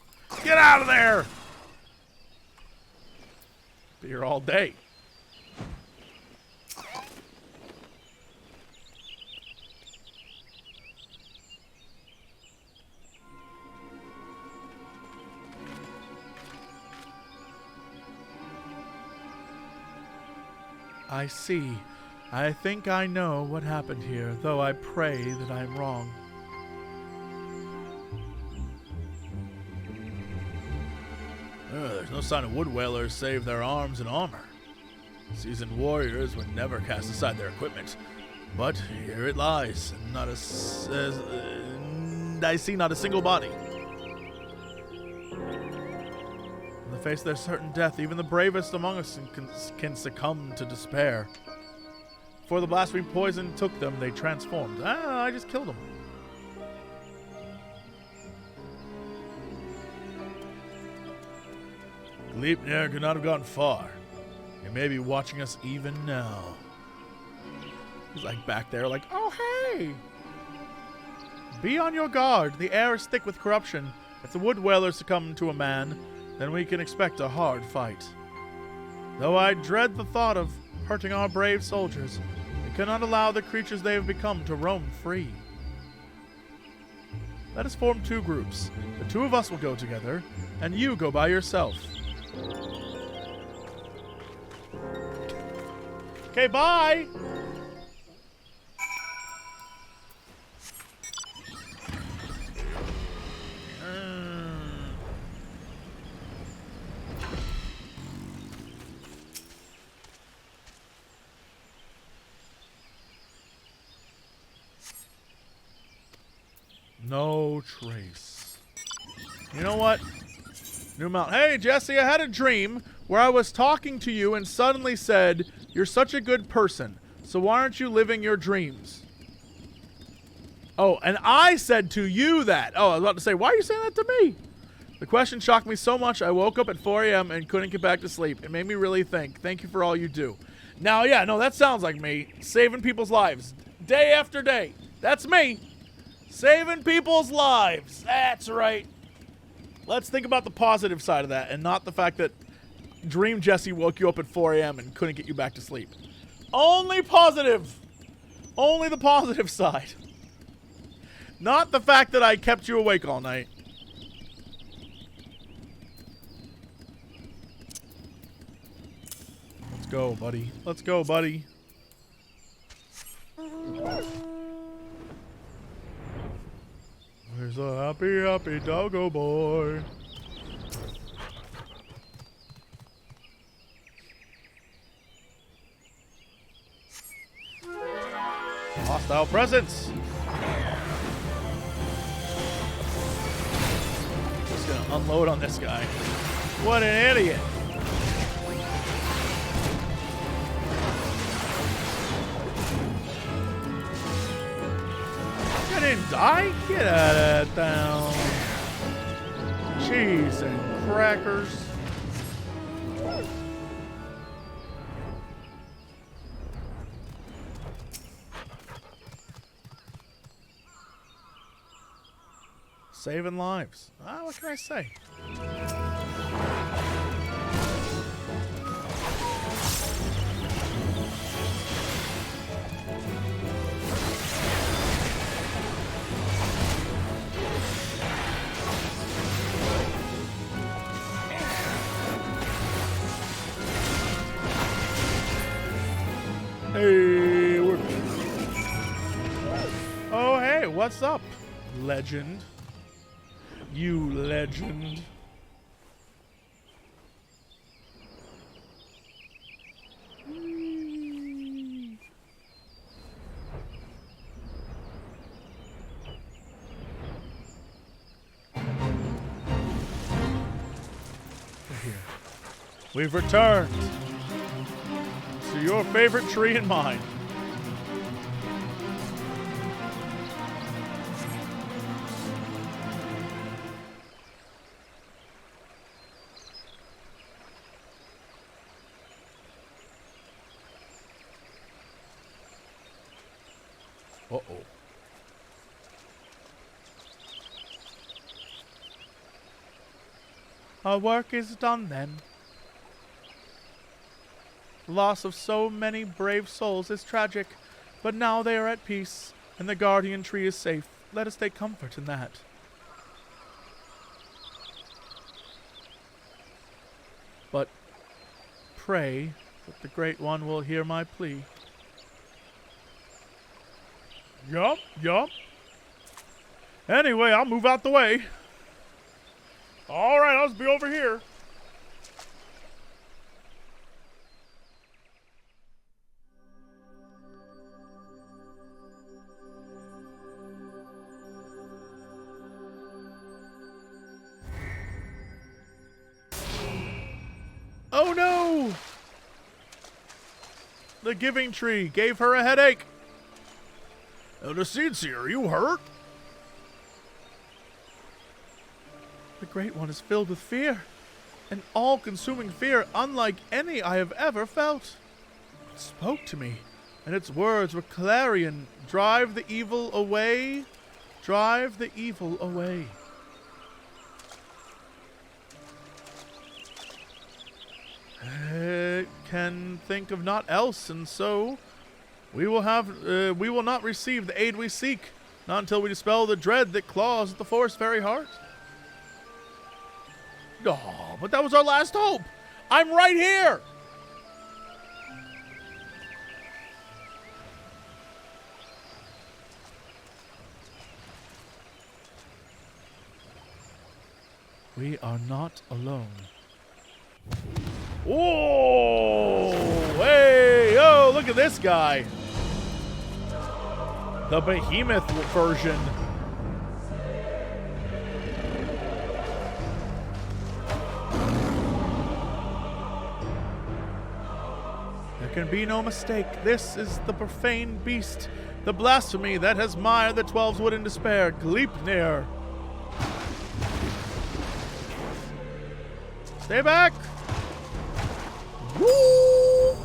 Get out of there! Be here all day. I see. I think I know what happened here, though I pray that I'm wrong. There's no sign of wood whalers save their arms and armor. Seasoned warriors would never cast aside their equipment. But here it lies, not a I see not a single body. In the face of their certain death, even the bravest among us can succumb to despair. Before the blasphemy poison took them, they transformed. I just killed them. Gleipnir could not have gone far. He may be watching us even now. He's like back there like, oh hey! Be on your guard. The air is thick with corruption. If the wood whalers succumb to a man, then we can expect a hard fight. Though I dread the thought of hurting our brave soldiers, we cannot allow the creatures they have become to roam free. Let us form two groups. The two of us will go together, and you go by yourself. Okay, bye! No trace. You know what? New mount. Hey, Jesse, I had a dream where I was talking to you and suddenly said, you're such a good person, so why aren't you living your dreams? Oh, and I said to you that. Oh, I was about to say, why are you saying that to me? The question shocked me so much I woke up at 4 a.m. and couldn't get back to sleep. It made me really think. Thank you for all you do. Now, yeah, no, that sounds like me. Saving people's lives. Day after day. That's me. Saving people's lives. That's right. Let's think about the positive side of that and not the fact that Dream Jesse woke you up at 4 a.m. and couldn't get you back to sleep. Only positive. Only the positive side. Not the fact that I kept you awake all night. go, buddy. Let's go, buddy. There's a happy, happy doggo boy. Hostile presence. Just gonna unload on this guy. What an idiot. I didn't die? Get out of town. Cheese and crackers. Saving lives. Ah, what can I say? Hey, we're... Oh, hey, what's up, legend? You legend. Here. We've returned to your favorite tree and mine. Uh-oh. Our work is done then. The loss of so many brave souls is tragic, but now they are at peace, and the guardian tree is safe. Let us take comfort in that. But pray that the Great One will hear my plea. Yup. Anyway, I'll move out the way. Alright, I'll just be over here. Oh no! The giving tree gave her a headache. The Seed Seer, are you hurt? The Great One is filled with fear. An all-consuming fear unlike any I have ever felt. It spoke to me, and its words were clarion. Drive the evil away. Drive the evil away. Can think of naught else, and so we will not receive the aid we seek, not until we dispel the dread that claws at the forest's very heart. Oh, but that was our last hope. I'm right here. We are not alone. Oh, hey, oh, look at this guy. The behemoth version. There can be no mistake. This is the profane beast, the blasphemy that has mired the 12's wood in despair, Gleipnir. Stay back. Woo!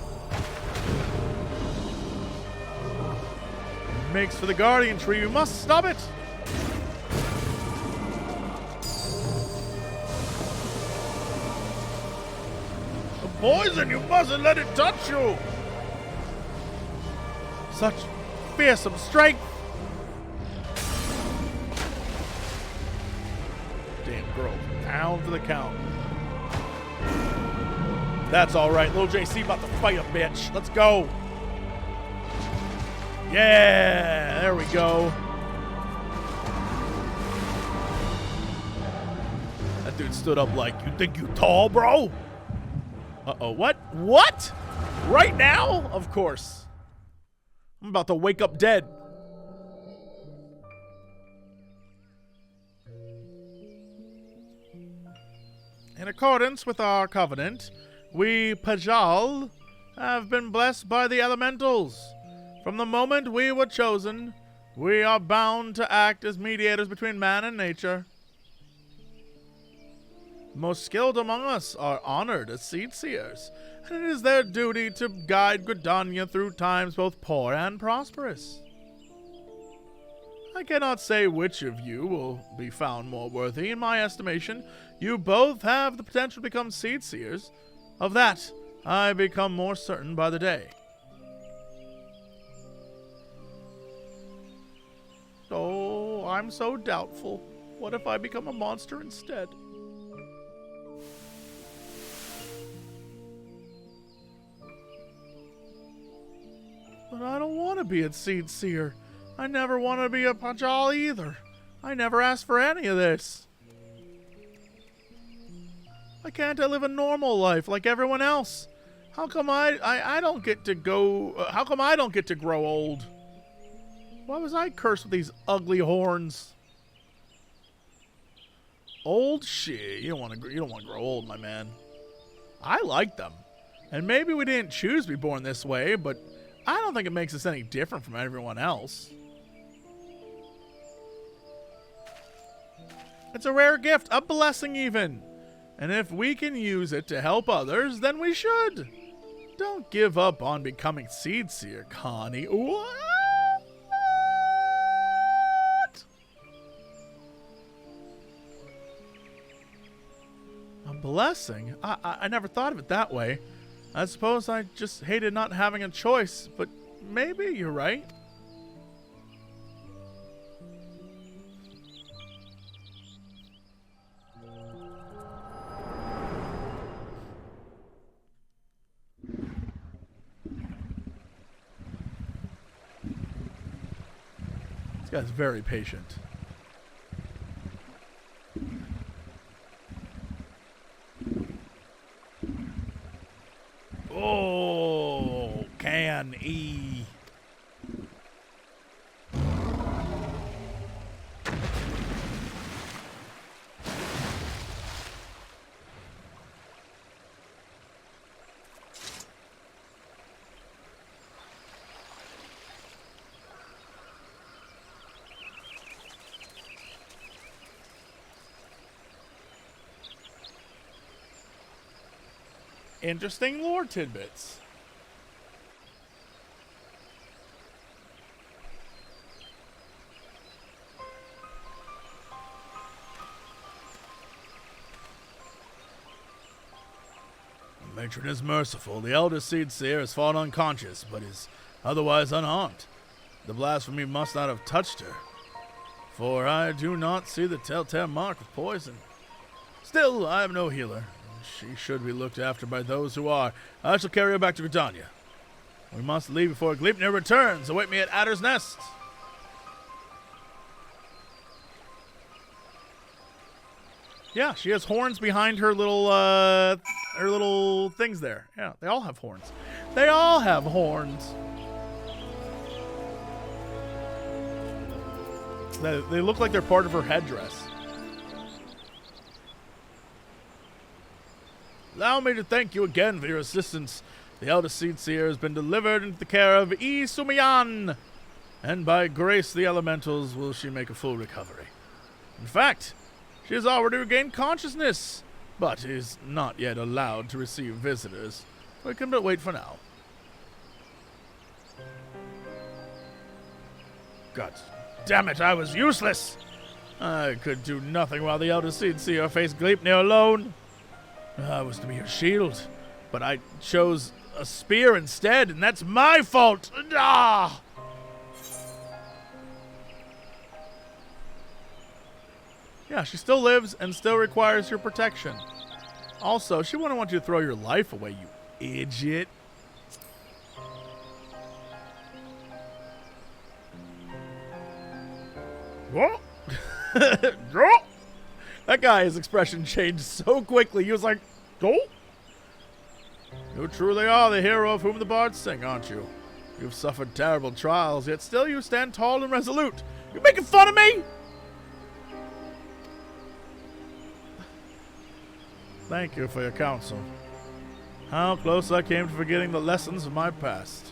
Makes for the guardian tree. You must stop it. The poison, you mustn't let it touch you. Such fearsome strength. Damn girl. Down for the count. That's all right. Lil JC about to fight a bitch. Let's go. Yeah, there we go. That dude stood up like, you think you tall, bro? Uh-oh, what? What? Right now? Of course. I'm about to wake up dead. In accordance with our covenant, we Pajal have been blessed by the elementals. From the moment we were chosen, we are bound to act as mediators between man and nature. The most skilled among us are honored as seers, and it is their duty to guide Gridanian through times both poor and prosperous. I cannot say which of you will be found more worthy. In my estimation, you both have the potential to become seers. Of that, I become more certain by the day. Oh, I'm so doubtful. What if I become a monster instead? But I don't want to be a seer. I never want to be a Pajal either. I never asked for any of this. Why can't I live a normal life like everyone else? How come I don't get to go... how come I don't get to grow old? Why was I cursed with these ugly horns? Old shit. You don't want to grow old, my man. I like them. And maybe we didn't choose to be born this way, but I don't think it makes us any different from everyone else. It's a rare gift, a blessing even. And if we can use it to help others, then we should. Don't give up on becoming Seer, Connie. What? A blessing? I never thought of it that way. I suppose I just hated not having a choice, but maybe you're right. This guy's very patient. Oh, can E. Interesting lore tidbits. The matron is merciful. The eldest Seer has fallen unconscious, but is otherwise unharmed. The blasphemy must not have touched her, for I do not see the telltale mark of poison. Still, I am no healer. She should be looked after by those who are. I shall carry her back to Gridanian. We must leave before Gleipnir returns. Await me at Adder's Nest. Yeah, she has horns behind her little things there. Yeah, they all have horns. They all have horns. They look like they're part of her headdress. Allow me to thank you again for your assistance. The eldest Seer has been delivered into the care of Sumayan, and by grace the elementals will she make a full recovery. In fact, she has already regained consciousness, but is not yet allowed to receive visitors. We can but wait for now. God damn it, I was useless! I could do nothing while the eldest Seer faced Gleipnir alone. I was to be her shield, but I chose a spear instead, and that's my fault! Ah! Yeah, she still lives and still requires your protection. Also, she wouldn't want you to throw your life away, you idiot. What? That guy's expression changed so quickly. He was like, "Go." You truly are the hero of whom the bards sing, aren't you? You've suffered terrible trials, yet still you stand tall and resolute. You making fun of me? Thank you for your counsel. How close I came to forgetting the lessons of my past.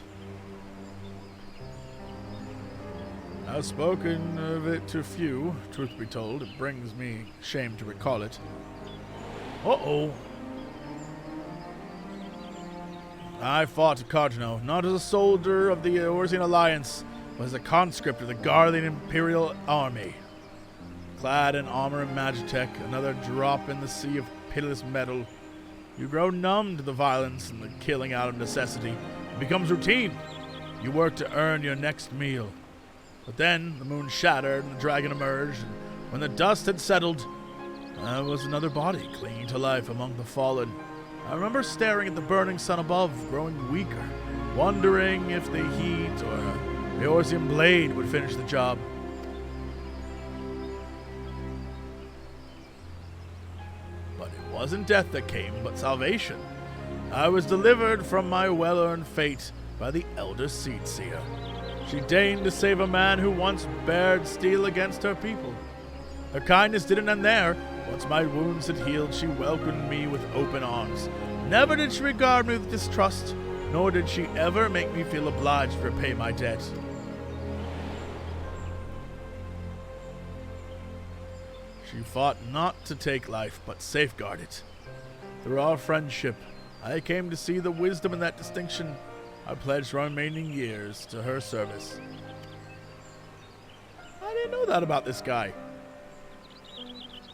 I've spoken of it to few, truth be told. It brings me shame to recall it. Uh-oh. I fought at Cardinal, not as a soldier of the Orsian Alliance, but as a conscript of the Garlemald imperial army. Clad in armor and magitech, another drop in the sea of pitiless metal, you grow numb to the violence and the killing out of necessity. It becomes routine. You work to earn your next meal. But then the moon shattered and the dragon emerged, and when the dust had settled, there was another body clinging to life among the fallen. I remember staring at the burning sun above, growing weaker, wondering if the heat or the Orsian blade would finish the job. But it wasn't death that came, but salvation. I was delivered from my well-earned fate by the elder Seer. She deigned to save a man who once bared steel against her people. Her kindness didn't end there. Once my wounds had healed, she welcomed me with open arms. Never did she regard me with distrust, nor did she ever make me feel obliged to repay my debt. She fought not to take life, but safeguard it. Through our friendship, I came to see the wisdom in that distinction. I pledged our remaining years to her service. I didn't know that about this guy.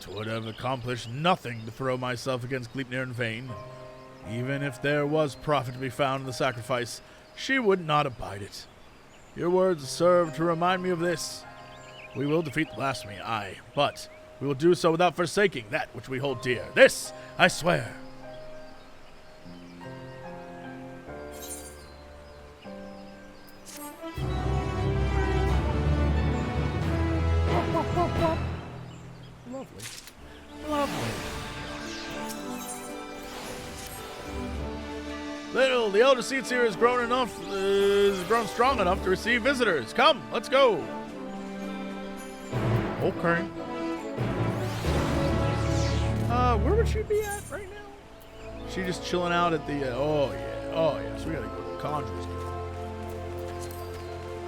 Twould have accomplished nothing to throw myself against Gridanian in vain. Even if there was profit to be found in the sacrifice, she would not abide it. Your words serve to remind me of this. We will defeat the blasphemy, aye, but we will do so without forsaking that which we hold dear. This I swear. Lovely. Lovely. Little, the elder Seer has grown strong enough to receive visitors. Come, let's go. Okay. Where would she be at right now? She just chilling out at the, oh yeah, so we gotta go to the Conjurer's Guild.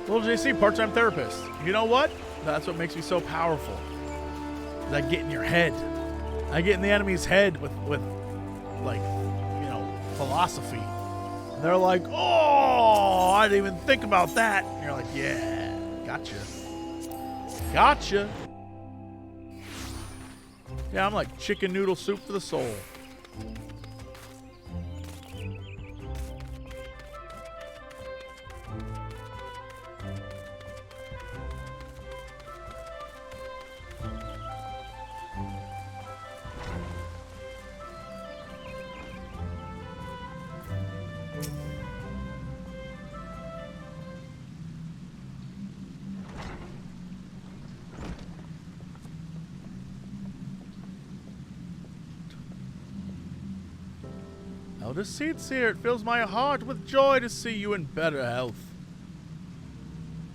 Lil JC, part-time therapist. You know what? That's what makes me so powerful. I get in your head. I get in the enemy's head with like, you know, philosophy. And they're like, oh, I didn't even think about that. And you're like, yeah, gotcha. Gotcha. Yeah, I'm like chicken noodle soup for the soul. Elder Seer, it fills my heart with joy to see you in better health.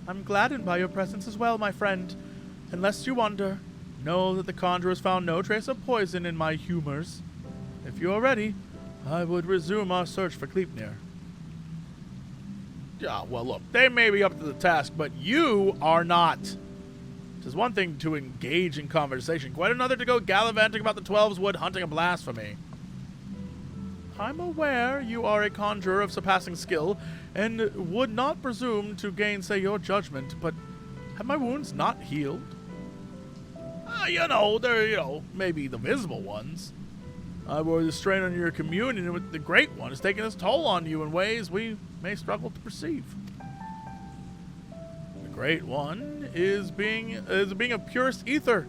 I'm gladdened by your presence as well, my friend. And lest you wonder, know that the Conjurer has found no trace of poison in my humors. If you are ready, I would resume our search for Thavnair. Yeah, well, look, they may be up to the task, but you are not. It is one thing to engage in conversation, quite another to go gallivanting about the 12's Wood hunting a blasphemy. I'm aware you are a conjurer of surpassing skill, and would not presume to gainsay your judgment, but have my wounds not healed? They're, maybe the visible ones. I worry the strain on your communion with the Great One is taking its toll on you in ways we may struggle to perceive. The Great One is being of purest ether,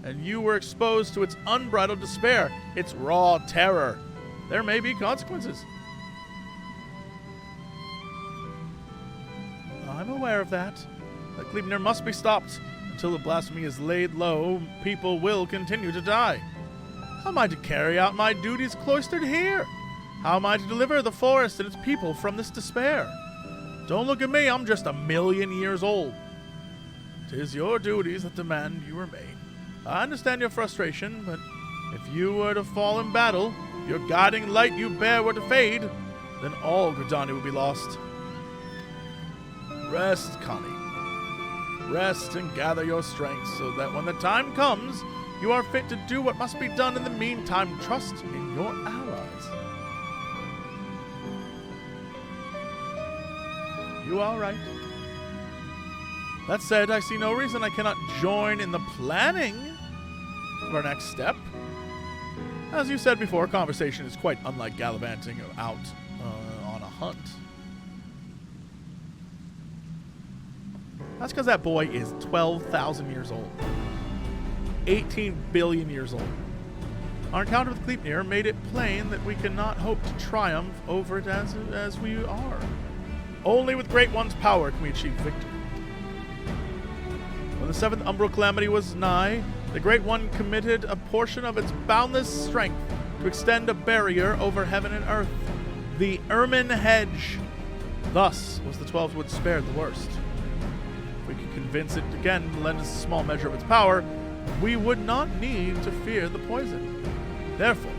and you were exposed to its unbridled despair, its raw terror. There may be consequences. I'm aware of that. The Gleipnir must be stopped. Until the blasphemy is laid low, people will continue to die. How am I to carry out my duties cloistered here? How am I to deliver the forest and its people from this despair? Don't look at me, I'm just 1,000,000 years old. 'Tis your duties that demand you remain. I understand your frustration, but if you were to fall in battle, your guiding light you bear were to fade, then all Gridanian would be lost. Rest, Connie. Rest and gather your strength so that when the time comes, you are fit to do what must be done. In the meantime, trust in your allies. You are right. That said, I see no reason I cannot join in the planning of our next step. As you said before, conversation is quite unlike gallivanting out on a hunt. That's because that boy is 12,000 years old. 18 billion years old. Our encounter with Gleipnir made it plain that we cannot hope to triumph over it as we are. Only with Great One's power can we achieve victory. When the 7th umbral calamity was nigh, the Great One committed a portion of its boundless strength to extend a barrier over heaven and earth, the ermine hedge. Thus was the 12th Wood spared the worst. If we could convince it again to lend us a small measure of its power, we would not need to fear the poison. Therefore,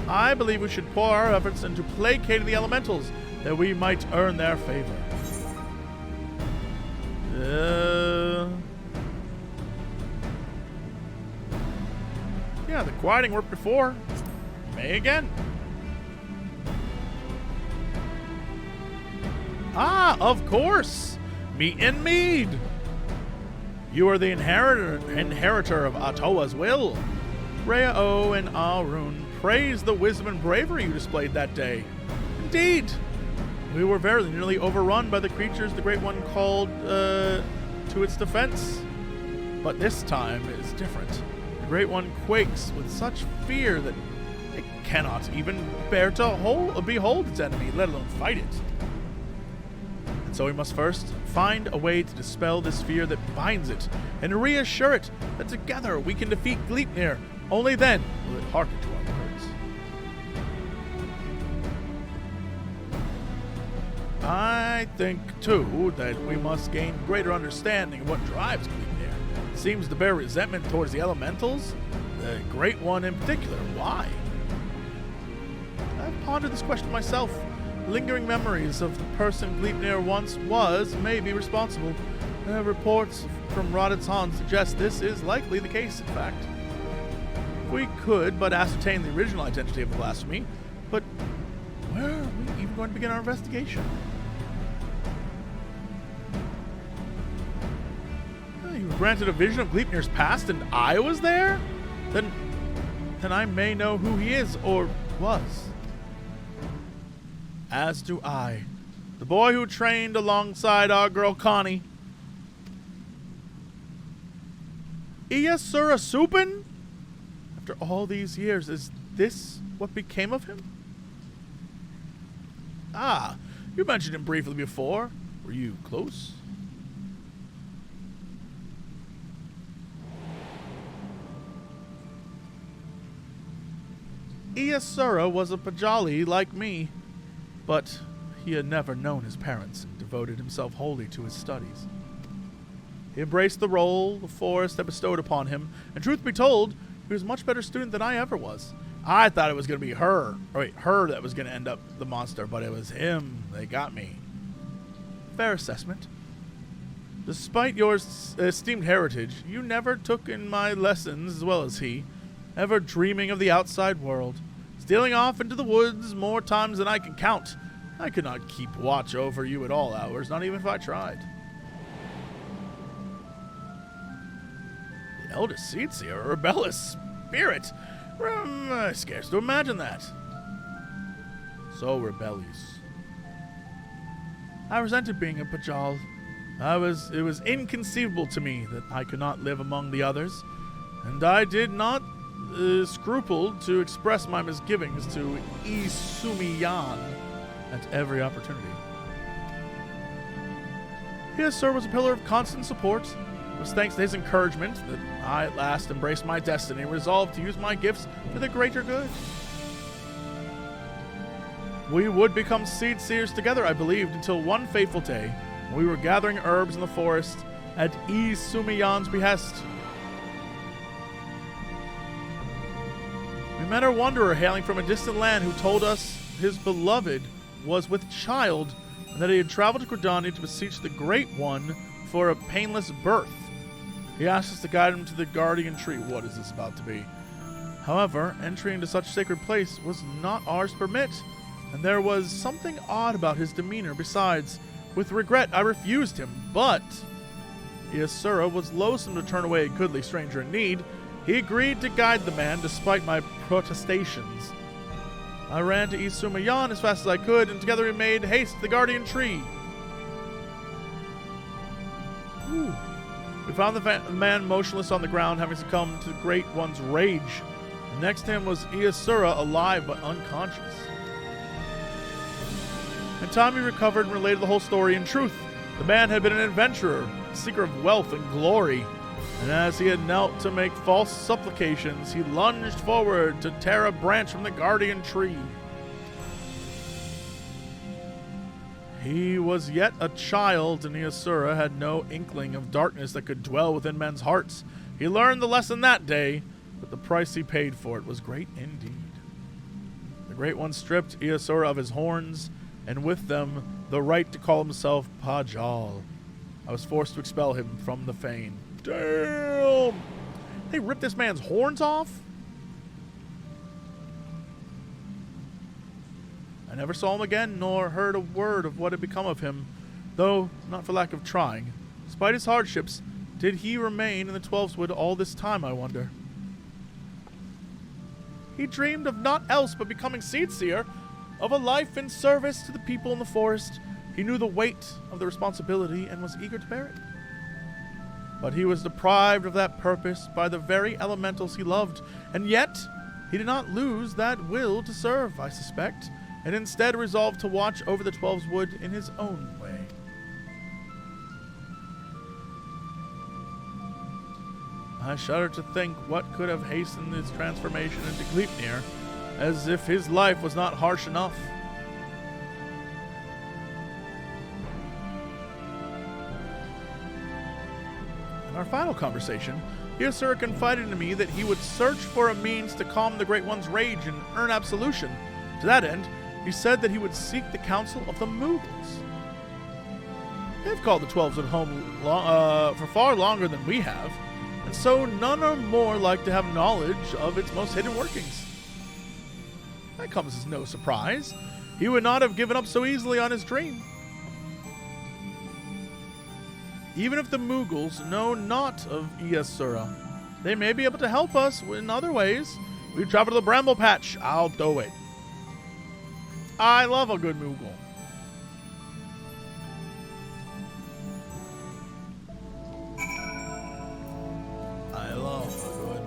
I believe we should pour our efforts into placating the elementals, that we might earn their favor. Yeah, the quieting worked before. May again. Ah, of course! Meat and mead! You are the inheritor of Atoa's will. Rayo and Arun praise the wisdom and bravery you displayed that day. Indeed! We were very nearly overrun by the creatures the Great One called to its defense. But this time it is different. The Great One quakes with such fear that it cannot even bear to behold its enemy, let alone fight it. And so we must first find a way to dispel this fear that binds it, and reassure it that together we can defeat Gleipnir. Only then will it hearken to our words. I think, too, that we must gain greater understanding of what drives Gleipnir. It seems to bear resentment towards the elementals, the Great One in particular. Why? I've pondered this question myself. Lingering memories of the person Gleipnir once was may be responsible. Reports from Rodit's Han suggest this is likely the case, in fact. We could but ascertain the original identity of the blasphemy, but where are we even going to begin our investigation? You were granted a vision of Gleipnir's past and I was there? Then I may know who he is, or was. As do I, the boy who trained alongside our girl Connie. Esura Supin? After all these years, is this what became of him? Ah, you mentioned him briefly before. Were you close? Esura was a Pajali like me, but he had never known his parents and devoted himself wholly to his studies. He embraced the role the forest had bestowed upon him, and truth be told, he was a much better student than I ever was. I thought it was going to be her that was going to end up the monster, but it was him. They got me. Fair assessment. Despite your esteemed heritage, you never took in my lessons as well as he, ever dreaming of the outside world, stealing off into the woods more times than I can count. I could not keep watch over you at all hours, not even if I tried. The eldest Seer, a rebellious spirit. I scarce to imagine that. So rebellious. I resented being a Pajal. It was inconceivable to me that I could not live among the others. and I did not scruple to express my misgivings to Isumiyan at every opportunity. His Sir was a pillar of constant support. It was thanks to his encouragement that I at last embraced my destiny and resolved to use my gifts for the greater good. We would become seed seers together, I believed, until one fateful day when we were gathering herbs in the forest at Isumiyan's behest. We met a wanderer hailing from a distant land who told us his beloved was with child and that he had traveled to Gridanian to beseech the Great One for a painless birth. He asked us to guide him to the guardian tree. What is this about to be? However, entry into such sacred place was not ours to permit, and there was something odd about his demeanor. Besides, with regret, I refused him, but Esura was loathsome to turn away a goodly stranger in need. He agreed to guide the man despite my protestations. I ran to Isumiyan as fast as I could, and together we made haste to the guardian tree. Ooh. We found the man motionless on the ground, having succumbed to the Great One's rage. Next to him was Esura, alive but unconscious. In time he recovered and related the whole story. In truth, the man had been an adventurer, a seeker of wealth and glory. And as he had knelt to make false supplications, he lunged forward to tear a branch from the guardian tree. He was yet a child, and Esura had no inkling of darkness that could dwell within men's hearts. He learned the lesson that day, but the price he paid for it was great indeed. The Great One stripped Esura of his horns, and with them the right to call himself Pajal. I was forced to expel him from the fane. Damn! They ripped this man's horns off? I never saw him again, nor heard a word of what had become of him, though not for lack of trying. Despite his hardships, did he remain in the Twelveswood all this time, I wonder? He dreamed of naught else but becoming Seed Seer, of a life in service to the people in the forest. He knew the weight of the responsibility and was eager to bear it. But he was deprived of that purpose by the very elementals he loved, and yet he did not lose that will to serve, I suspect, and instead resolved to watch over the Twelveswood in his own way. I shudder to think what could have hastened his transformation into Gridanian, as if his life was not harsh enough. In our final conversation, Esura confided to me that he would search for a means to calm the Great One's rage and earn absolution. To that end, he said that he would seek the counsel of the Moogles. They've called the Twelveswood home for far longer than we have, and so none are more like to have knowledge of its most hidden workings. That comes as no surprise. He would not have given up so easily on his dream. Even if the Moogles know not of Esura, they may be able to help us in other ways. We travel to the Bramble Patch. I'll do it. I love a good Moogle. I love a good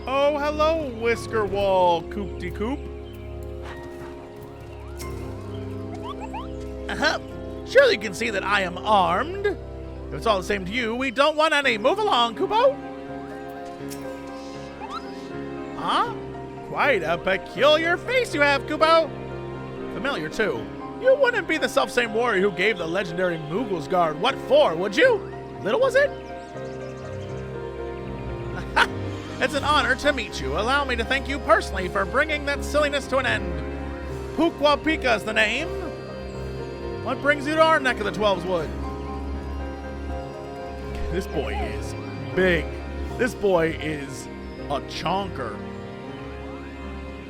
Oh, hello, Whisker Wall, Coop-de-Coop. Surely you can see that I am armed. If it's all the same to you, we don't want any. Move along, Kupo. Huh? Quite a peculiar face you have, Kupo. Familiar, too. You wouldn't be the self-same warrior who gave the legendary Moogle's guard what for, would you? Little was it? It's an honor to meet you. Allow me to thank you personally for bringing that silliness to an end. Pukwapika's the name. What brings you to our neck of the Twelveswood? This boy is big. This boy is a chonker.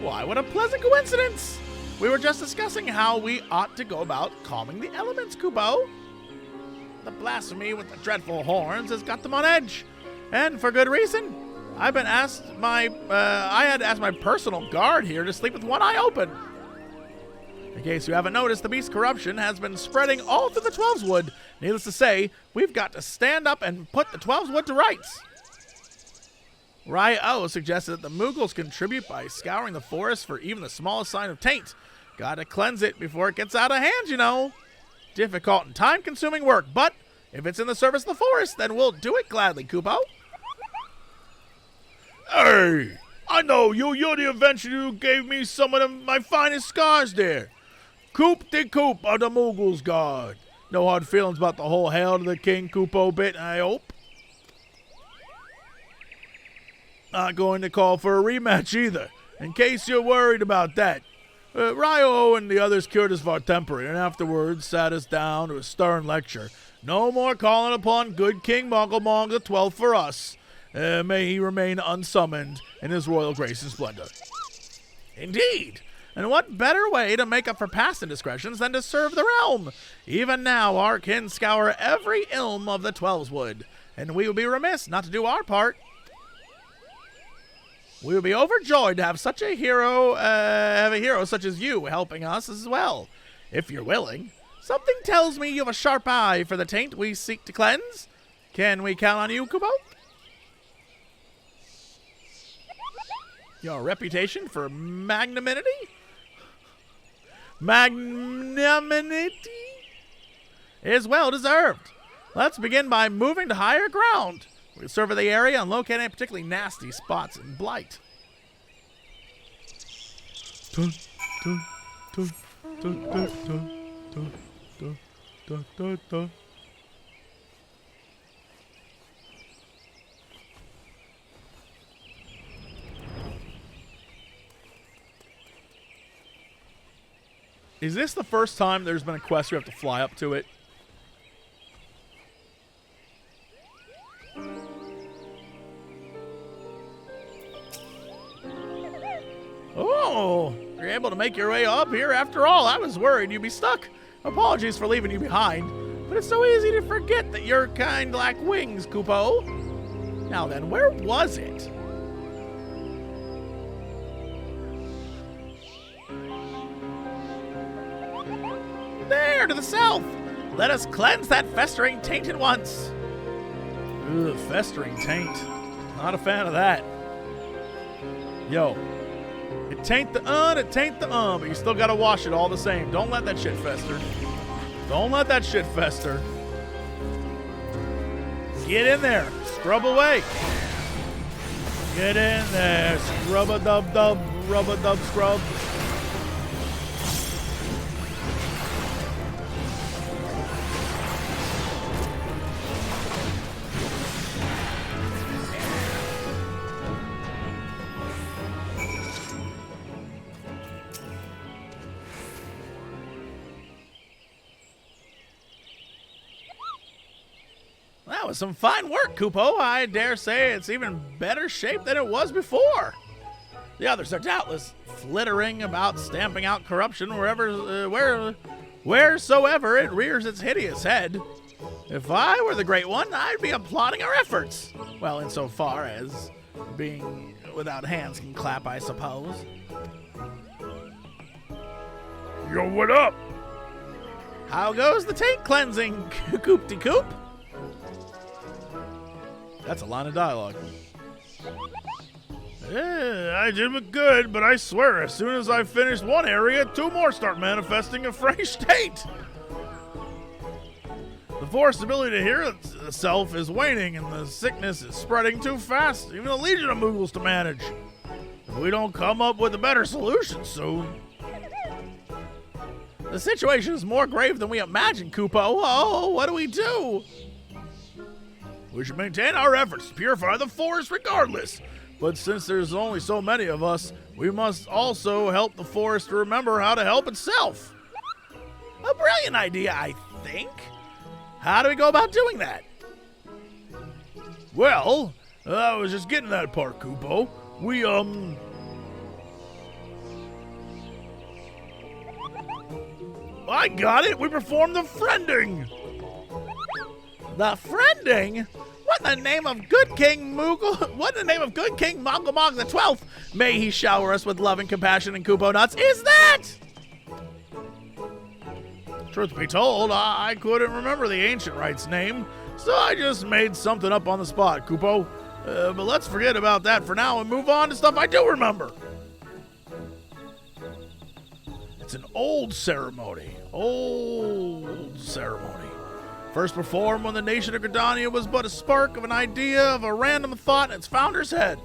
Why, what a pleasant coincidence! We were just discussing how we ought to go about calming the elements, Kupo. The blasphemy with the dreadful horns has got them on edge, and for good reason. I had asked my personal guard here to sleep with one eye open. In case you haven't noticed, the beast's corruption has been spreading all through the 12's Wood. Needless to say, we've got to stand up and put the 12's Wood to rights. Rayo suggested that the Moogles contribute by scouring the forest for even the smallest sign of taint. Gotta cleanse it before it gets out of hand, you know. Difficult and time-consuming work, but if it's in the service of the forest, then we'll do it gladly, Kupo. Hey, I know you. You're the adventurer who gave me some of my finest scars there. Coop de Coop of the Moogles Guard. No hard feelings about the whole Hail to the King Kupo bit, I hope. Not going to call for a rematch either, in case you're worried about that. Rayo and the others cured us of our temper, and afterwards sat us down to a stern lecture. No more calling upon good King Moogle the 12th for us. May he remain unsummoned in his royal grace and splendor. Indeed. And what better way to make up for past indiscretions than to serve the realm? Even now our kin scour every ilm of the 12's Wood, and we would be remiss not to do our part. We would be overjoyed to have such a hero, such as you helping us as well, if you're willing. Something tells me you have a sharp eye for the taint we seek to cleanse. Can we count on you, Kupo? Your reputation for magnanimity is well deserved. Let's begin by moving to higher ground. We survey the area and locate any particularly nasty spots in blight. Dun, dun, dun, dun, dun, dun, dun, dun, dun, dun, dun. Is this the first time there's been a quest where you have to fly up to it? Oh, you're able to make your way up here after all. I was worried you'd be stuck. Apologies for leaving you behind, but it's so easy to forget that your kind lack wings, Kupo. Now then, where was it? There, to the south. Let us cleanse that festering taint at once. Ugh, festering taint. Not a fan of that. Yo. It taint the but you still gotta wash it all the same. Don't let that shit fester. Don't let that shit fester. Get in there. Scrub away. Get in there. Scrub-a-dub-dub. Rub-a-dub-scrub. That was some fine work, Kupo. I dare say it's even better shape than it was before. The others are doubtless flittering about, stamping out corruption wheresoever it rears its hideous head. If I were the Great One, I'd be applauding our efforts. Well, insofar as being without hands can clap, I suppose. Yo, what up? How goes the taint cleansing, Coop-de-Coop? That's a line of dialogue. I did it good, but I swear, as soon as I finish one area, two more start manifesting a fresh taint. The forest's ability to heal itself is waning, and the sickness is spreading too fast, even a legion of Moogles to manage. If we don't come up with a better solution soon. The situation is more grave than we imagined, Kupo. Oh, what do we do? We should maintain our efforts to purify the forest regardless. But since there's only so many of us, we must also help the forest to remember how to help itself. A brilliant idea, I think. How do we go about doing that? Well, I was just getting to that part, Kupo. I got it! We performed the friending! The friending? What in the name of good King Moogle? What in the name of good King Mog the 12th? May he shower us with love and compassion and Kupo nuts. Is that? Truth be told, I couldn't remember the ancient rite's name, so I just made something up on the spot, Kupo. But let's forget about that for now and move on to stuff I do remember. It's an old ceremony. First performed when the nation of Gridanian was but a spark of an idea of a random thought in its founder's head.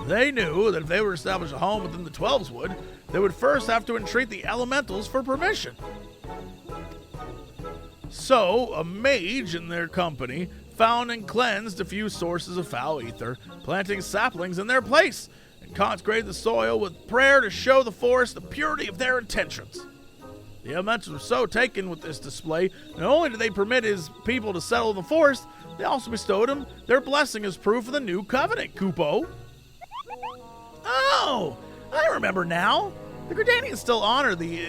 They knew that if they were to establish a home within the 12's wood, they would first have to entreat the elementals for permission. So, a mage in their company found and cleansed a few sources of foul ether, planting saplings in their place, and consecrated the soil with prayer to show the forest the purity of their intentions. The elementals were so taken with this display, not only did they permit his people to settle in the forest, they also bestowed him their blessing as proof of the new covenant, Kupo. Oh, I remember now. The Gridanians still honor the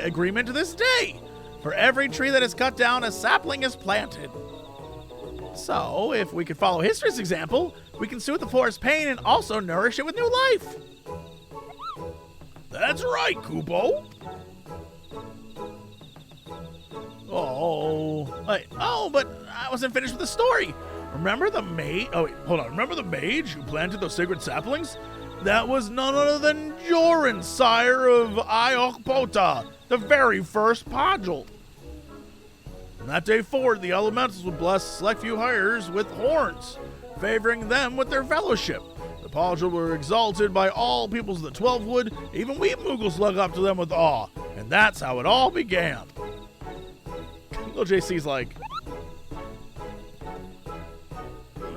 agreement to this day. For every tree that is cut down, a sapling is planted. So, if we could follow history's example, we can soothe the forest's pain and also nourish it with new life. That's right, Kupo. But I wasn't finished with the story. Remember the Remember the mage who planted those sacred saplings? That was none other than Joran, sire of Iokpota, the very first Pajal. From that day forward, the elementals would bless select few hires with horns, favoring them with their fellowship. The Pajal were exalted by all peoples of the 12 wood, even we Moogles look up to them with awe, and that's how it all began. Lil JC's like,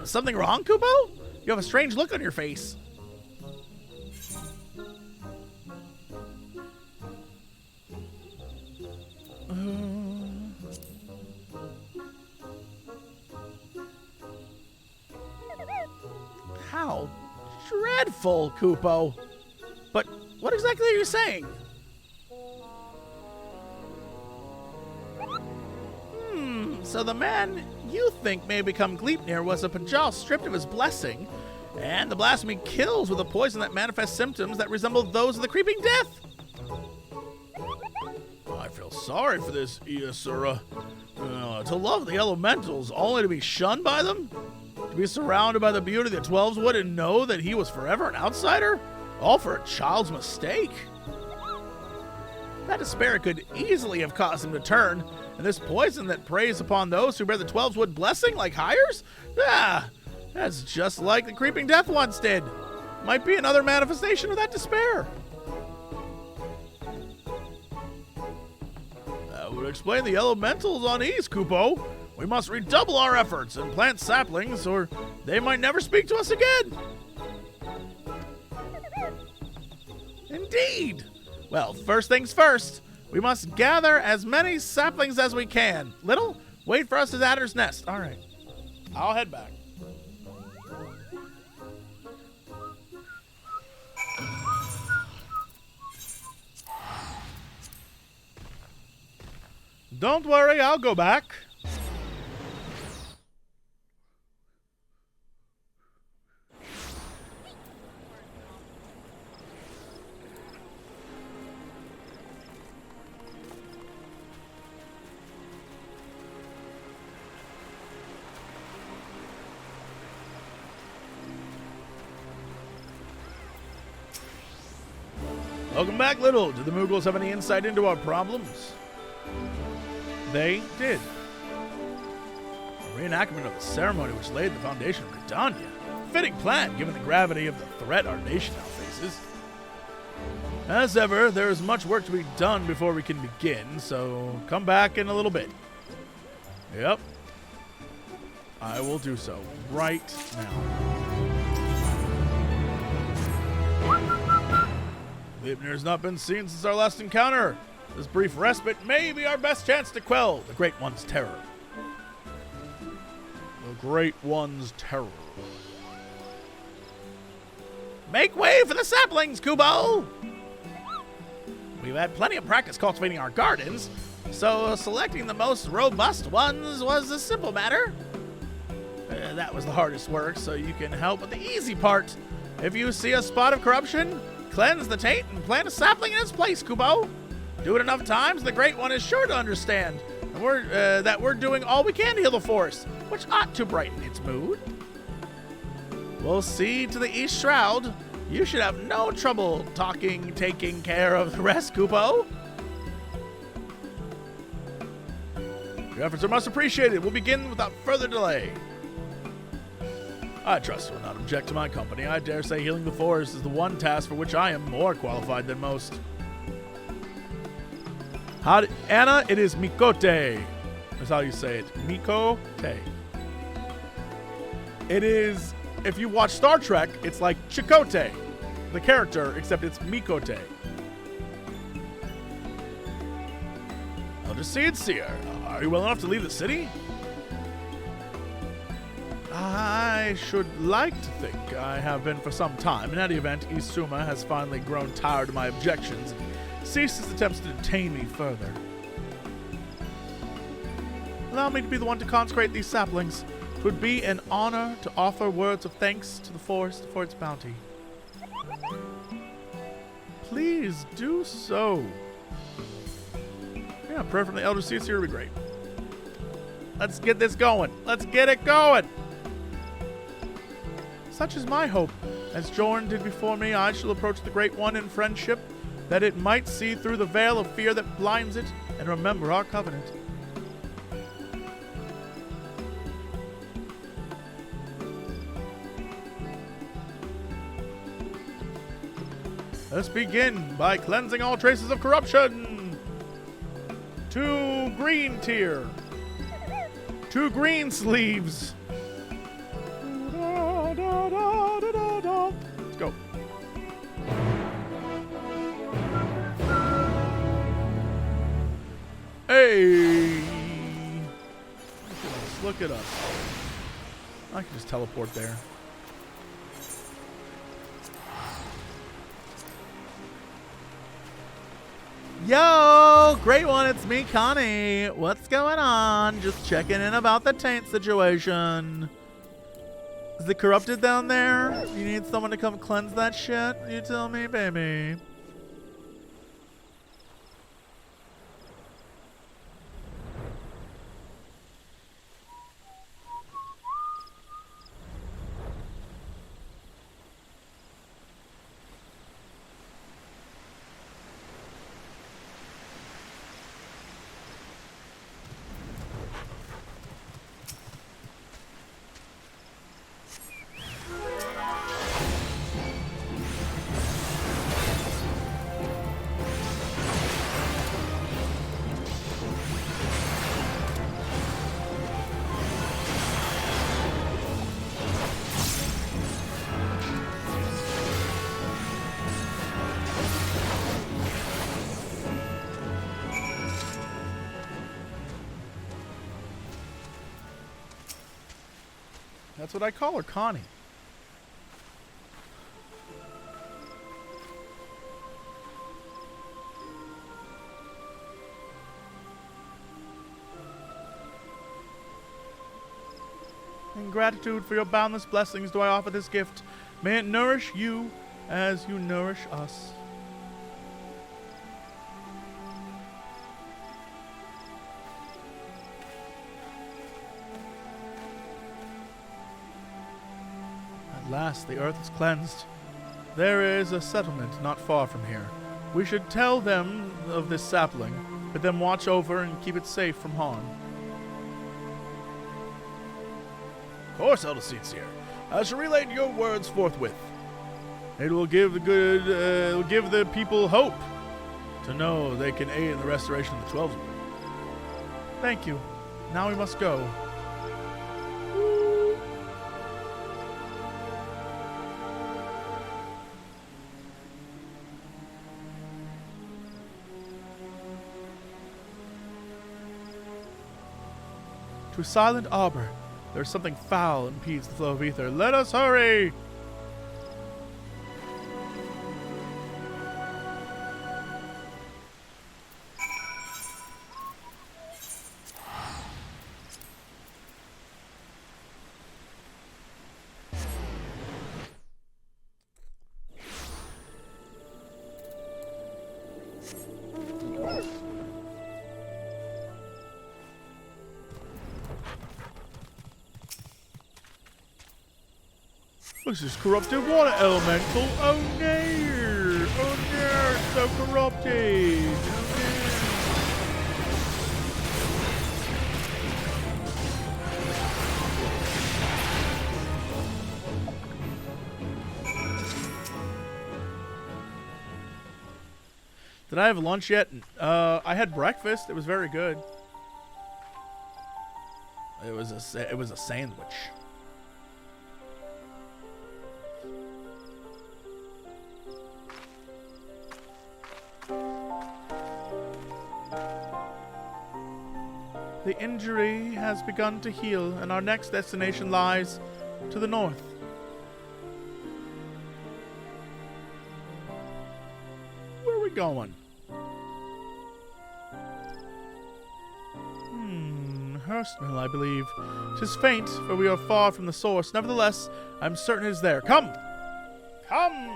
something wrong, Kupo? You have a strange look on your face. How dreadful, Kupo. But what exactly are you saying? So the man you think may become Gleipnir was a Pajal stripped of his blessing, and the blasphemy kills with a poison that manifests symptoms that resemble those of the creeping death. I feel sorry for this Esura. To love the elementals only to be shunned by them? To be surrounded by the beauty of the 12's wood and know that he was forever an outsider? All for a child's mistake? That despair could easily have caused him to turn, and this poison that preys upon those who bear the 12's wood blessing like hires? That's just like the creeping death once did. Might be another manifestation of that despair. That would explain the elementals on ease, Kupo. We must redouble our efforts and plant saplings, or they might never speak to us again. Indeed. Well, first things first. We must gather as many saplings as we can. Little, wait for us at Adder's Nest. All right. I'll head back. Don't worry, I'll go back. Welcome back, Little. Do the Moogles have any insight into our problems? They did. A reenactment of the ceremony which laid the foundation of Gridanian. Fitting plan, given the gravity of the threat our nation now faces. As ever, there is much work to be done before we can begin, so come back in a little bit. Yep. I will do so right now. Gleipnir has not been seen since our last encounter. This brief respite may be our best chance to quell the Great One's terror. Great One's terror. Make way for the saplings, Kubo! We've had plenty of practice cultivating our gardens, so selecting the most robust ones was a simple matter. That was the hardest work, so you can help with the easy part. If you see a spot of corruption, cleanse the taint and plant a sapling in its place, Kubo. Do it enough times, the Great One is sure to understand that we're doing all we can to heal the forest, which ought to brighten its mood. We'll see to the East Shroud. You should have no trouble taking care of the rest, Kubo. Your efforts are much appreciated. We'll begin without further delay. I trust you will not object to my company. I dare say healing the forest is the one task for which I am more qualified than most. Anna, it is Mikote. That's how you say it. Mikote. It is, if you watch Star Trek, it's like Chakotay, the character, except it's Mikote. I'll just see it, Seer. Are you well enough to leave the city? I should like to think I have been for some time. In any event, Isuma has finally grown tired of my objections and ceased his attempts to detain me further. Allow me to be the one to consecrate these saplings. It would be an honor to offer words of thanks to the forest for its bounty. Please do so. Yeah, prayer from the Elder Seer would be great. Let's get this going. Let's get it going. Such is my hope. As Jorn did before me, I shall approach the Great One in friendship, that it might see through the veil of fear that blinds it and remember our covenant. Let's begin by cleansing all traces of corruption. 2 green tier. 2 green sleeves. Let's go. Hey! Look at us. I can just teleport there. Yo, Great One, it's me, Connie. What's going on? Just checking in about the taint situation. Is it corrupted down there? You need someone to come cleanse that shit? You tell me, baby. That's what I call her, Connie. In gratitude for your boundless blessings do I offer this gift. May it nourish you as you nourish us. At last the earth is cleansed. There is a settlement not far from here. We should tell them of this sapling, but then watch over and keep it safe from harm. Of course, Elder Seer. I shall relay your words forthwith. It will give the people hope to know they can aid in the restoration of the 12s. Thank you. Now we must go. To Silent Arbor, There's something foul impedes the flow of ether. Let us hurry! This is corrupted water elemental. Oh no! Oh no! It's so corrupted! Oh no! Did I have lunch yet? I had breakfast. It was very good. It was a sandwich. The injury has begun to heal, and our next destination lies to the north. Where are we going? Hurstmill, I believe. 'Tis faint, for we are far from the source. Nevertheless, I'm certain it is there. Come! Come!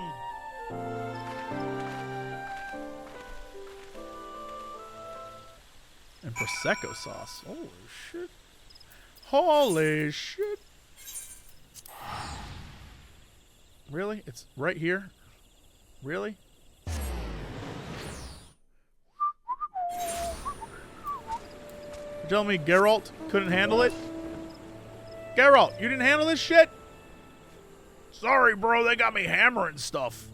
And Prosecco sauce. Holy shit. Holy shit. Really? It's right here? Really? You're telling me Geralt couldn't handle it? Geralt, you didn't handle this shit? Sorry, bro. They got me hammering stuff.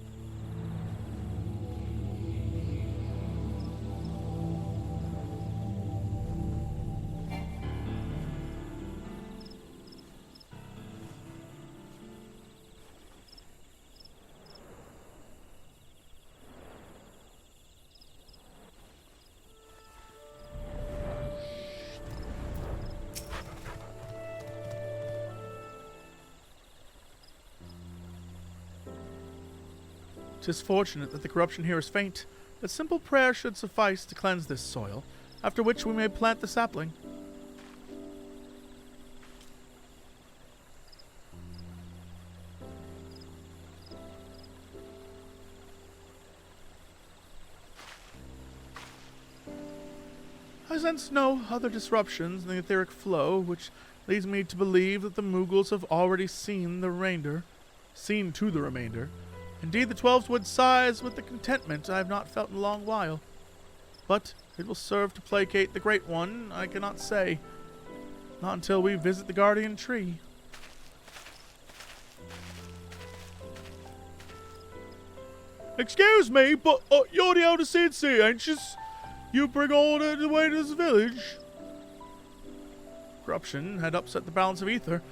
"'Tis fortunate that the corruption here is faint. A simple prayer should suffice to cleanse this soil, after which we may plant the sapling." I sense no other disruptions in the etheric flow, which leads me to believe that the Moogles have already seen to the remainder. Indeed, the 12s would sighs with the contentment I have not felt in a long while. But it will serve to placate the Great One, I cannot say. Not until we visit the Guardian Tree. Excuse me, but you're the elder Seer, ain't you? You bring all the way to this village? Corruption had upset the balance of ether,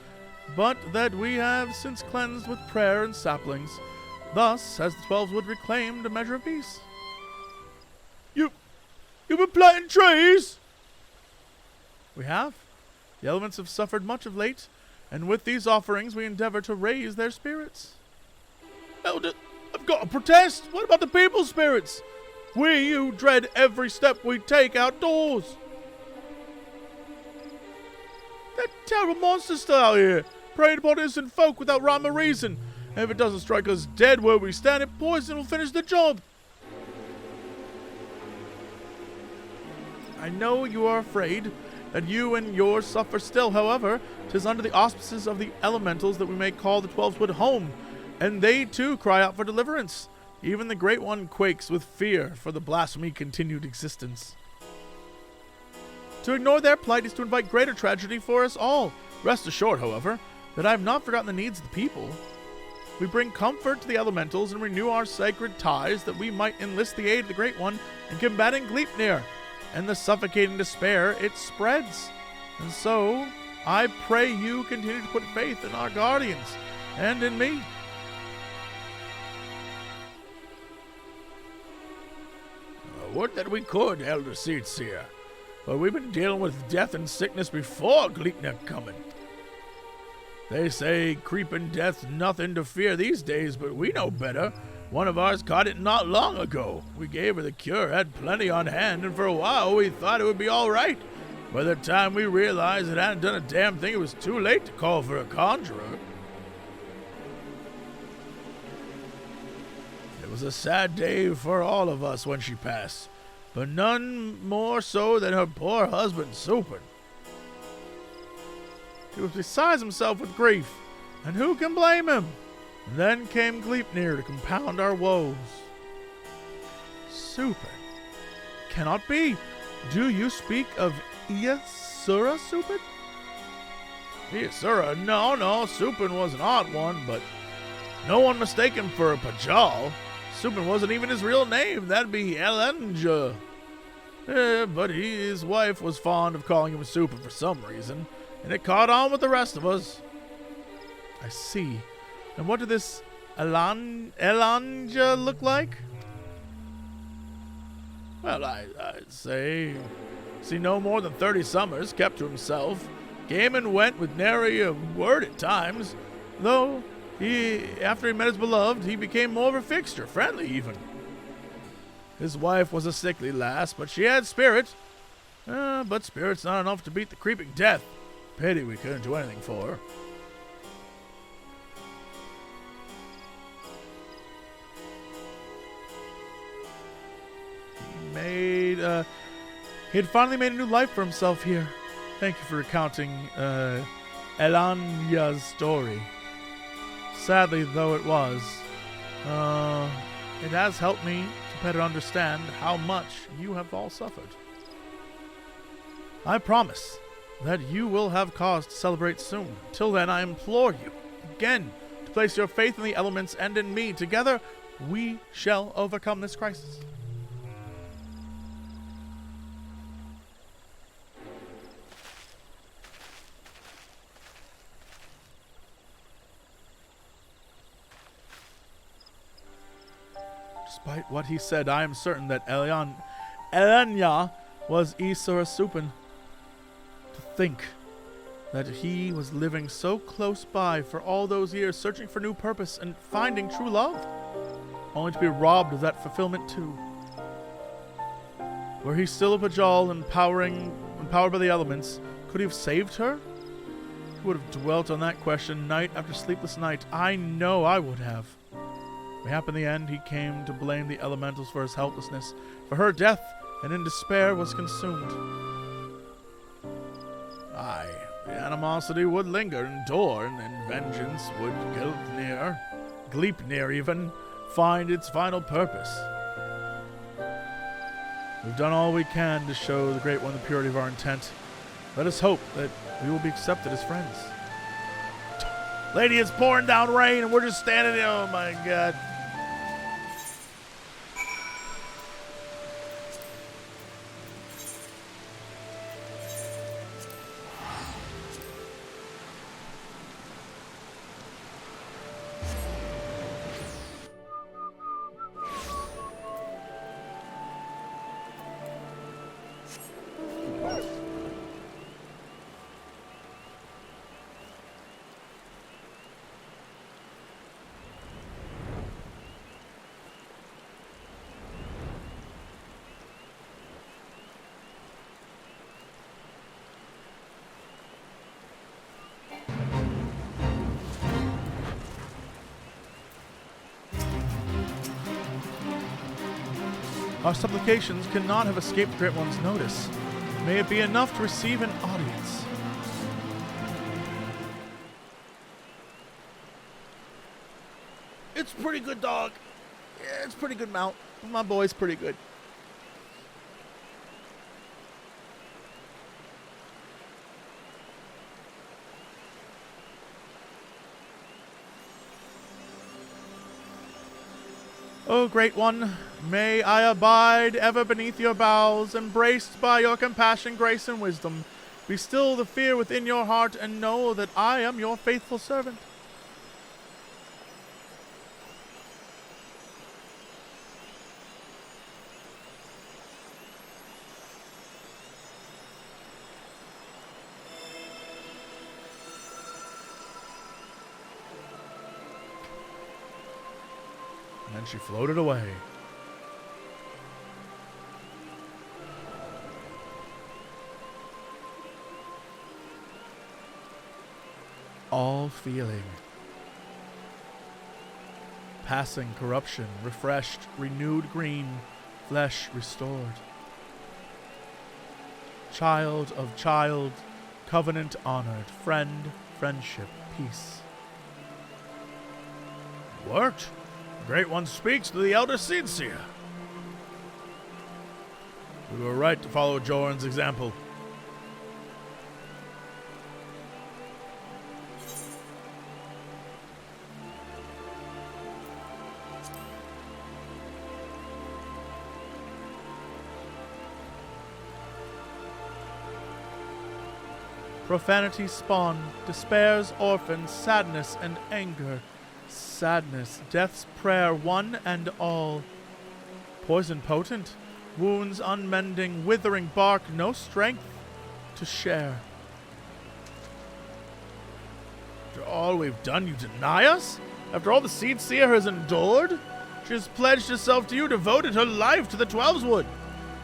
but that we have since cleansed with prayer and saplings. Thus has the 12s would reclaimed a measure of peace. You've been planting trees? We have. The elements have suffered much of late, and with these offerings we endeavor to raise their spirits. Elder, I've got to protest. What about the people's spirits? We who dread every step we take outdoors. That terrible monster's still out here, preying upon innocent folk without rhyme or reason. And if it doesn't strike us dead where we stand, it poison will finish the job. I know you are afraid that you and yours suffer still. However, 'tis under the auspices of the elementals that we may call the 12s wood home, and they too cry out for deliverance. Even the Great One quakes with fear for the blasphemy continued existence. To ignore their plight is to invite greater tragedy for us all. Rest assured, however, that I have not forgotten the needs of the people. We bring comfort to the elementals and renew our sacred ties that we might enlist the aid of the Great One in combating Gleipnir and the suffocating despair it spreads. And so, I pray you continue to put faith in our guardians and in me. Would that we could, Elder Seer, but we've been dealing with death and sickness before Gleipnir coming. They say creeping death's nothing to fear these days, but we know better. One of ours caught it not long ago. We gave her the cure, had plenty on hand, and for a while we thought it would be all right. By the time we realized it hadn't done a damn thing, it was too late to call for a conjurer. It was a sad day for all of us when she passed, but none more so than her poor husband, Supin. He was beside himself with grief, and who can blame him? And then came Gleipnir to compound our woes. Supin? Cannot be. Do you speak of Esura, Supin? Esura? No, Supin was an odd one, but no one mistaken for a Pajal. Supin wasn't even his real name. That'd be Elenja. But his wife was fond of calling him Supin for some reason, and it caught on with the rest of us. I see. And what did this Elanja look like? Well, I'd say see no more than 30 summers, kept to himself, came and went with nary a word at times, though after he met his beloved, he became more of a fixture, friendly even. His wife was a sickly lass, but she had spirit. But spirit's not enough to beat the creeping death. Pity we couldn't do anything for her. He had finally made a new life for himself here. Thank you for recounting Elanya's story. Sadly, though it was, it has helped me to better understand how much you have all suffered. I promise that you will have cause to celebrate soon. Till then, I implore you, again, to place your faith in the elements and in me. Together, we shall overcome this crisis. Despite what he said, I am certain that Elenya was Esura Supin. To think that he was living so close by for all those years, searching for new purpose and finding true love, only to be robbed of that fulfillment too. Were he still a Pajal empowered by the elements, could he have saved her? He would have dwelt on that question night after sleepless night. I know I would have. Mayhap in the end he came to blame the elementals for his helplessness, for her death, and in despair was consumed. Aye, the animosity would linger and endure, and vengeance would Gleipnir even, find its final purpose. We've done all we can to show the Great One the purity of our intent. Let us hope that we will be accepted as friends. Lady, it's pouring down rain and we're just standing there. Oh my God. Our supplications cannot have escaped the Great One's notice. May it be enough to receive an audience. It's pretty good, dog. Yeah, it's pretty good mount. My boy's pretty good. O Great One, may I abide ever beneath your bowels, embraced by your compassion, grace, and wisdom. Be still the fear within your heart, and know that I am your faithful servant. and she floated away. All feeling. Passing corruption, refreshed, renewed green, flesh restored. Child of child, covenant honored, friend, friendship, peace. Worked. The Great One speaks to the Elder Seer. We were right to follow Jorn's example. Profanity spawn, despair's orphan, sadness and anger. Sadness, death's prayer, one and all. Poison potent, wounds unmending, withering bark, no strength to share. After all we've done, you deny us? After all the Seer has endured? She has pledged herself to you, devoted her life to the Twelveswood.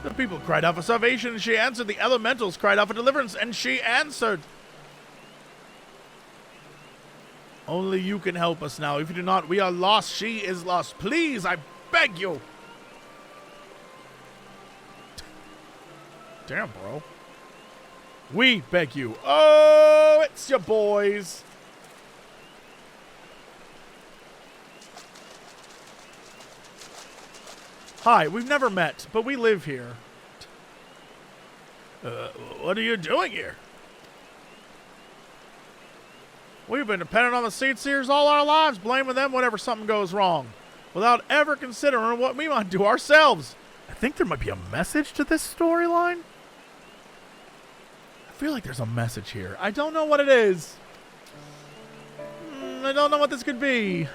The people cried out for salvation, and she answered. The elementals cried out for deliverance, and she answered. Only you can help us now. If you do not, we are lost. She is lost. Please, I beg you. Damn, bro. We beg you. Oh, it's your boys. Hi, we've never met, but we live here. What are you doing here? We've been dependent on the Seers all our lives, blaming them whenever something goes wrong, without ever considering what we might do ourselves. I think there might be a message to this storyline. I feel like there's a message here. I don't know what it is. I don't know what this could be.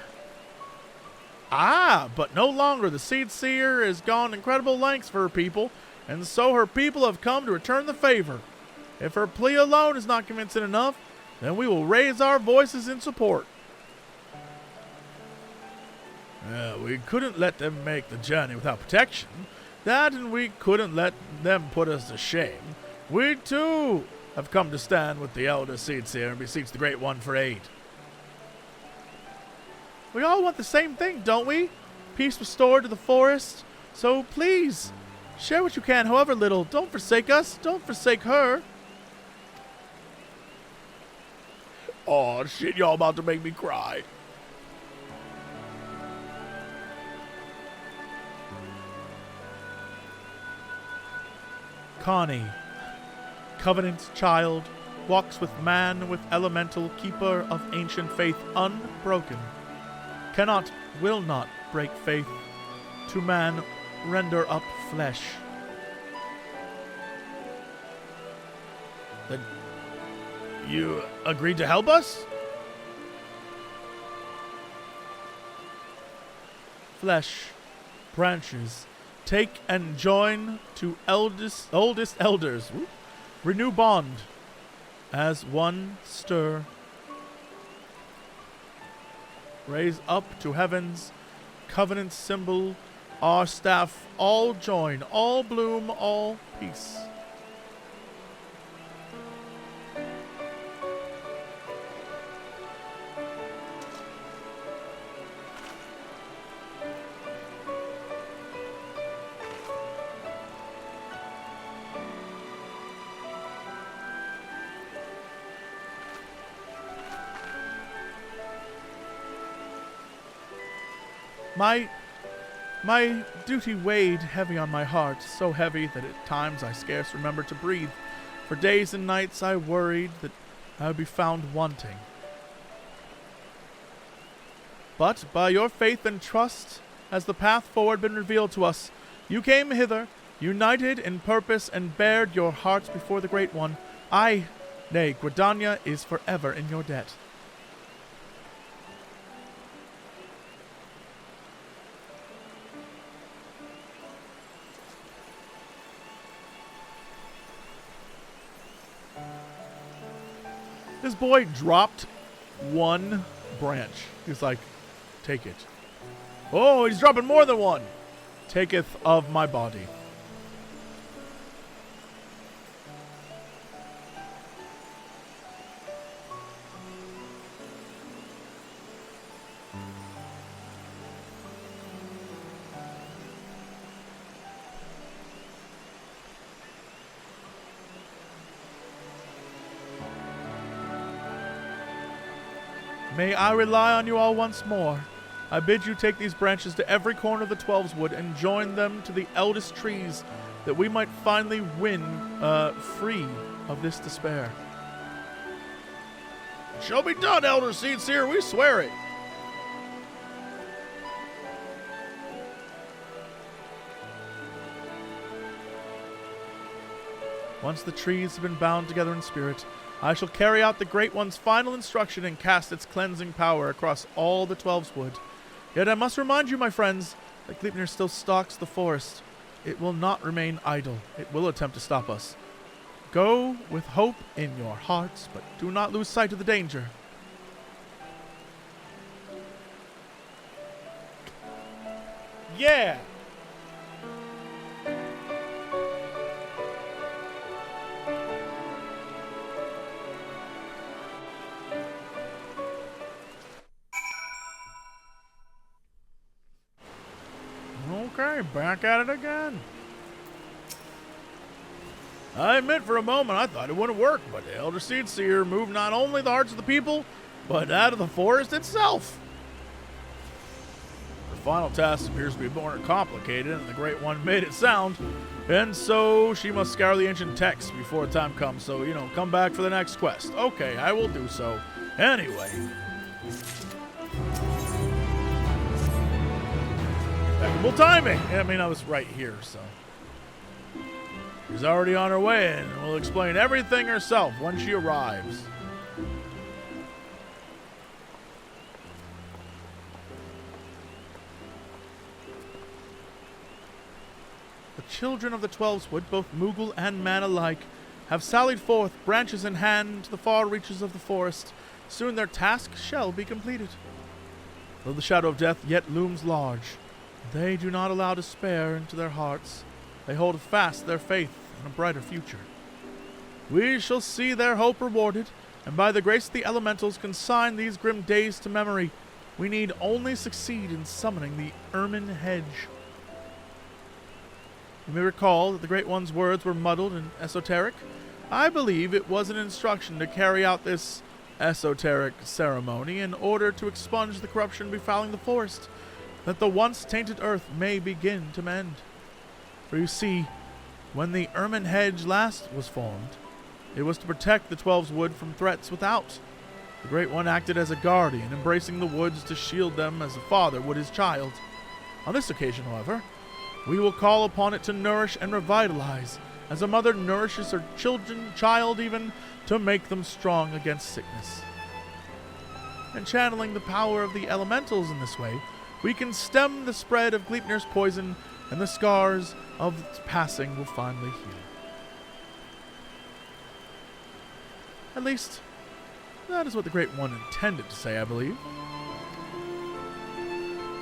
Ah, but no longer. The Seer has gone incredible lengths for her people, and so her people have come to return the favor. If her plea alone is not convincing enough, then we will raise our voices in support. We couldn't let them make the journey without protection. That, and we couldn't let them put us to shame. We, too, have come to stand with the Elder Seer and beseech the Great One for aid. We all want the same thing, don't we? Peace restored to the forest. So please, share what you can, however little. Don't forsake us. Don't forsake her. Oh, shit, y'all about to make me cry. Connie, Covenant's child, walks with man, with elemental, keeper of ancient faith, unbroken. Cannot, will not break faith. To man, render up flesh. Then you agreed to help us? Flesh, branches, take and join to oldest elders. Whoop. Renew bond, as one stir. Raise up to heavens, covenant symbol, our staff, all join, all bloom, all peace. My duty weighed heavy on my heart, so heavy that at times I scarce remembered to breathe. For days and nights I worried that I would be found wanting. But by your faith and trust has the path forward been revealed to us. You came hither, united in purpose, and bared your hearts before the Great One. Gridania is forever in your debt. This boy dropped one branch. He's like, take it. Oh, he's dropping more than one. Taketh of my body. May I rely on you all once more. I bid you take these branches to every corner of the 12's wood and join them to the eldest trees, that we might finally win free of this despair. Shall be done, Elder Seer, we swear it. Once the trees have been bound together in spirit, I shall carry out the Great One's final instruction and cast its cleansing power across all the 12's wood. Yet I must remind you, my friends, that Gleipnir still stalks the forest. It will not remain idle. It will attempt to stop us. Go with hope in your hearts, but do not lose sight of the danger. Yeah! Okay, back at it again. I admit for a moment I thought it wouldn't work, but the Elder Seer moved not only the hearts of the people, but that of the forest itself. The final task appears to be more complicated than the Great One made it sound, and so she must scour the ancient texts before the time comes, so, come back for the next quest. Okay, I will do so. Anyway. Impeccable timing! I mean, I was right here, so. She's already on her way and will explain everything herself when she arrives. The children of the 12's wood, both Moogle and man alike, have sallied forth, branches in hand, to the far reaches of the forest. Soon their task shall be completed. Though the shadow of death yet looms large, they do not allow despair into their hearts. They hold fast their faith in a brighter future. We shall see their hope rewarded, and by the grace of the elementals consign these grim days to memory. We need only succeed in summoning the ermine hedge. You may recall that the Great One's words were muddled and esoteric. I believe it was an instruction to carry out this esoteric ceremony in order to expunge the corruption befouling the forest, that the once tainted earth may begin to mend. For you see, when the ermine hedge last was formed, it was to protect the 12's wood from threats without. The Great One acted as a guardian, embracing the woods to shield them as a father would his child. On this occasion, however, we will call upon it to nourish and revitalize, as a mother nourishes her child even, to make them strong against sickness. And channeling the power of the elementals in this way, we can stem the spread of Gleipnir's poison, and the scars of its passing will finally heal. At least, that is what the Great One intended to say, I believe.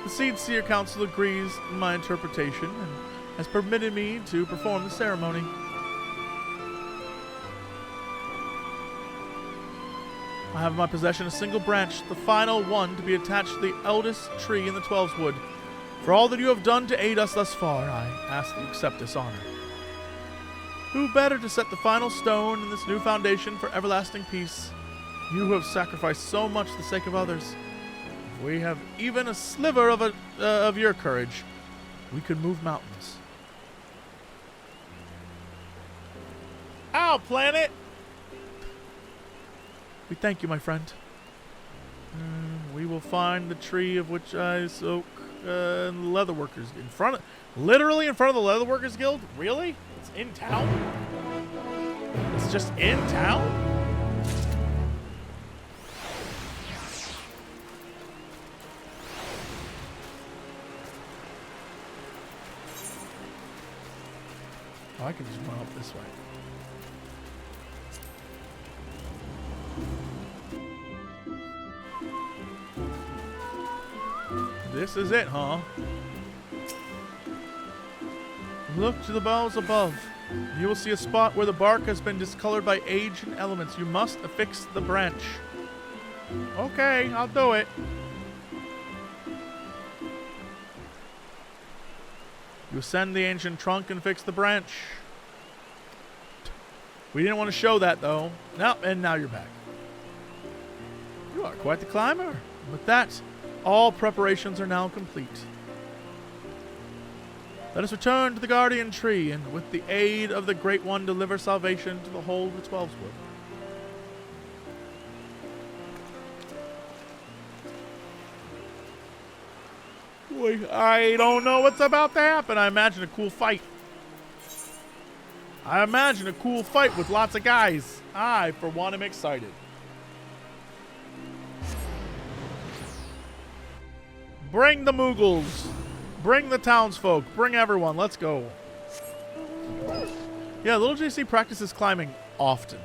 The Seer Council agrees in my interpretation and has permitted me to perform the ceremony. I have in my possession a single branch, the final one to be attached to the eldest tree in the 12's wood. For all that you have done to aid us thus far, I ask that you accept this honor. Who better to set the final stone in this new foundation for everlasting peace? You who have sacrificed so much for the sake of others. If we have even a sliver of your courage, we could move mountains. Ow, planet! We thank you, my friend. We will find the tree of which I soak the Leatherworkers literally in front of the Leatherworkers Guild. Really? It's in town. It's just in town. Oh, I can just run up this way. This is it, huh? Look to the boughs above. You will see a spot where the bark has been discolored by age and elements. You must affix the branch. Okay, I'll do it. You ascend the ancient trunk and fix the branch. We didn't want to show that, though. No, and now you're back. You are quite the climber. With that, all preparations are now complete. Let us return to the Guardian Tree, and with the aid of the Great One, deliver salvation to the whole of the 12's Wood. Boy, I don't know what's about to happen. I imagine a cool fight. I imagine a cool fight with lots of guys. I, for one, am excited. Bring the Moogles. Bring the townsfolk. Bring everyone. Let's go. Yeah, Lil JC practices climbing often.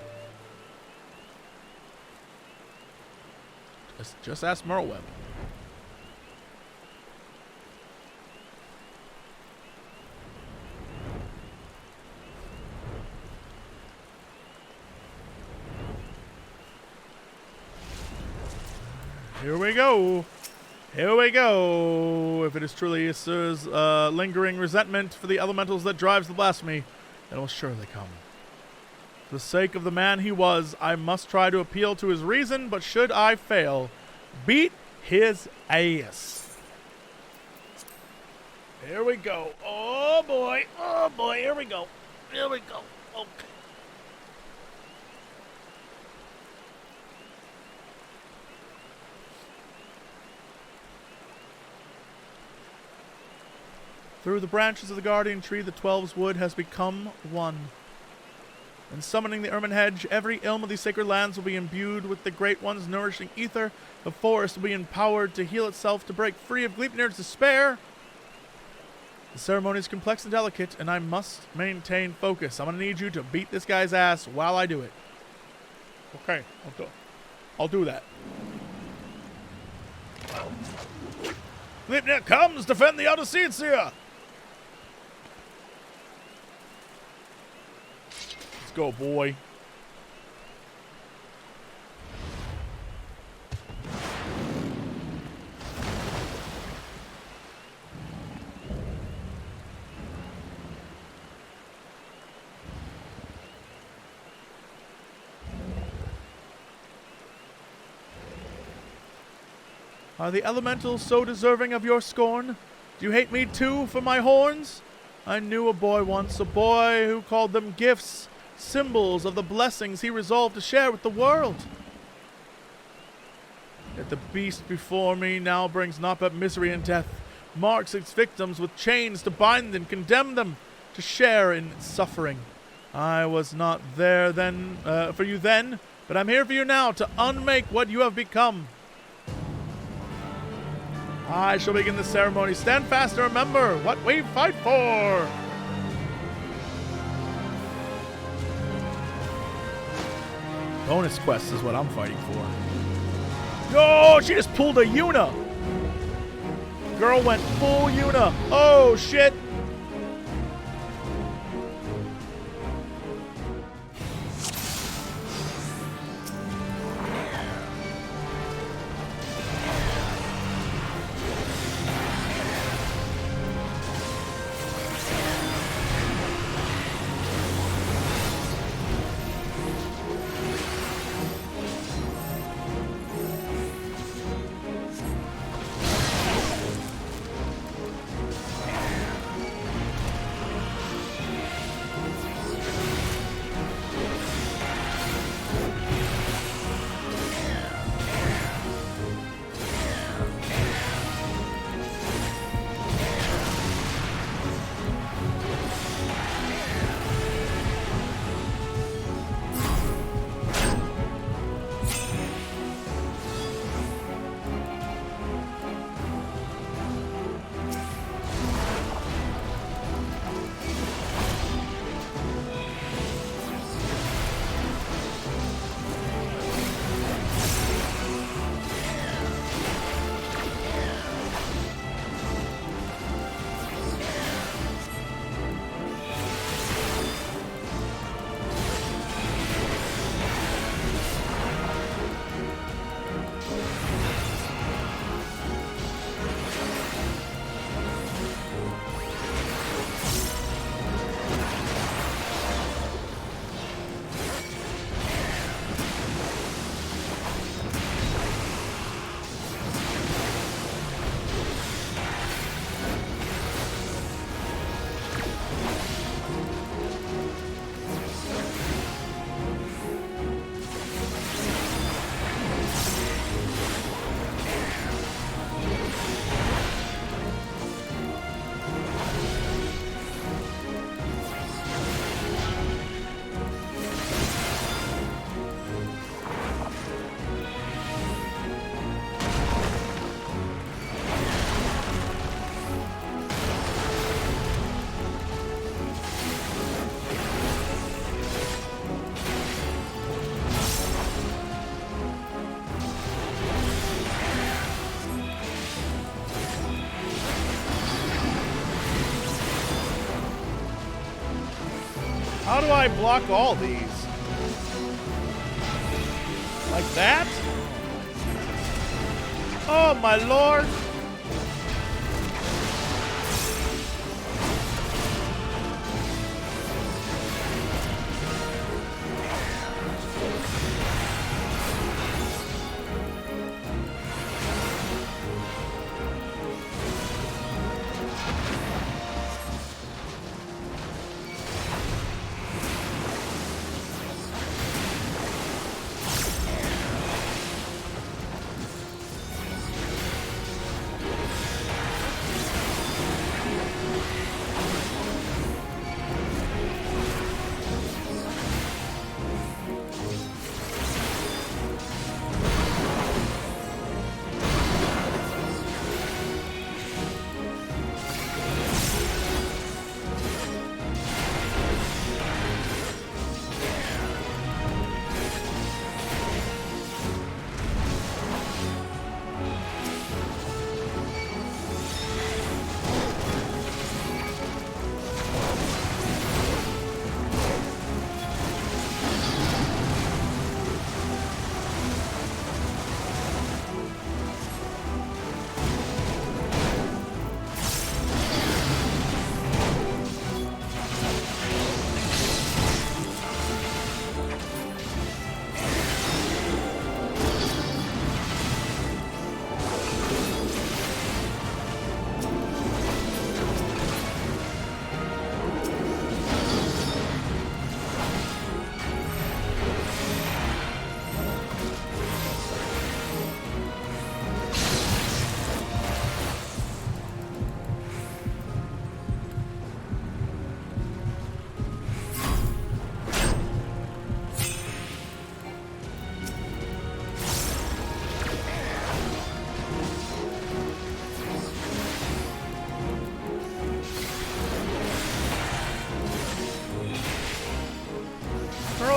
Just ask Merlweb. Here we go. Here we go. If it is truly Isura's lingering resentment for the elementals that drives the blasphemy, it will surely come. For the sake of the man he was, I must try to appeal to his reason, but should I fail, beat his ass. Here we go. Oh boy. Oh boy. Here we go. Here we go. Okay. Through the branches of the Guardian Tree, the 12's Wood has become one. In summoning the ermine hedge, every ilm of these sacred lands will be imbued with the Great One's nourishing ether. The forest will be empowered to heal itself, to break free of Gleipnir's despair. The ceremony is complex and delicate, and I must maintain focus. I'm going to need you to beat this guy's ass while I do it. Okay, I'll do that. Gleipnir comes, defend the outer seat, Seer! Go, boy. Are the elementals so deserving of your scorn? Do you hate me too for my horns? I knew a boy once, a boy who called them gifts. Symbols of the blessings he resolved to share with the world. Yet the beast before me now brings not but misery and death, marks its victims with chains to bind and condemn them to share in its suffering. I was not there then for you then, but I'm here for you now to unmake what you have become. I shall begin the ceremony. Stand fast and remember what we fight for. Bonus quest is what I'm fighting for. Oh, she just pulled a Yuna. Girl went full Yuna. Oh, shit. do I block all these? Like that? Oh my lord!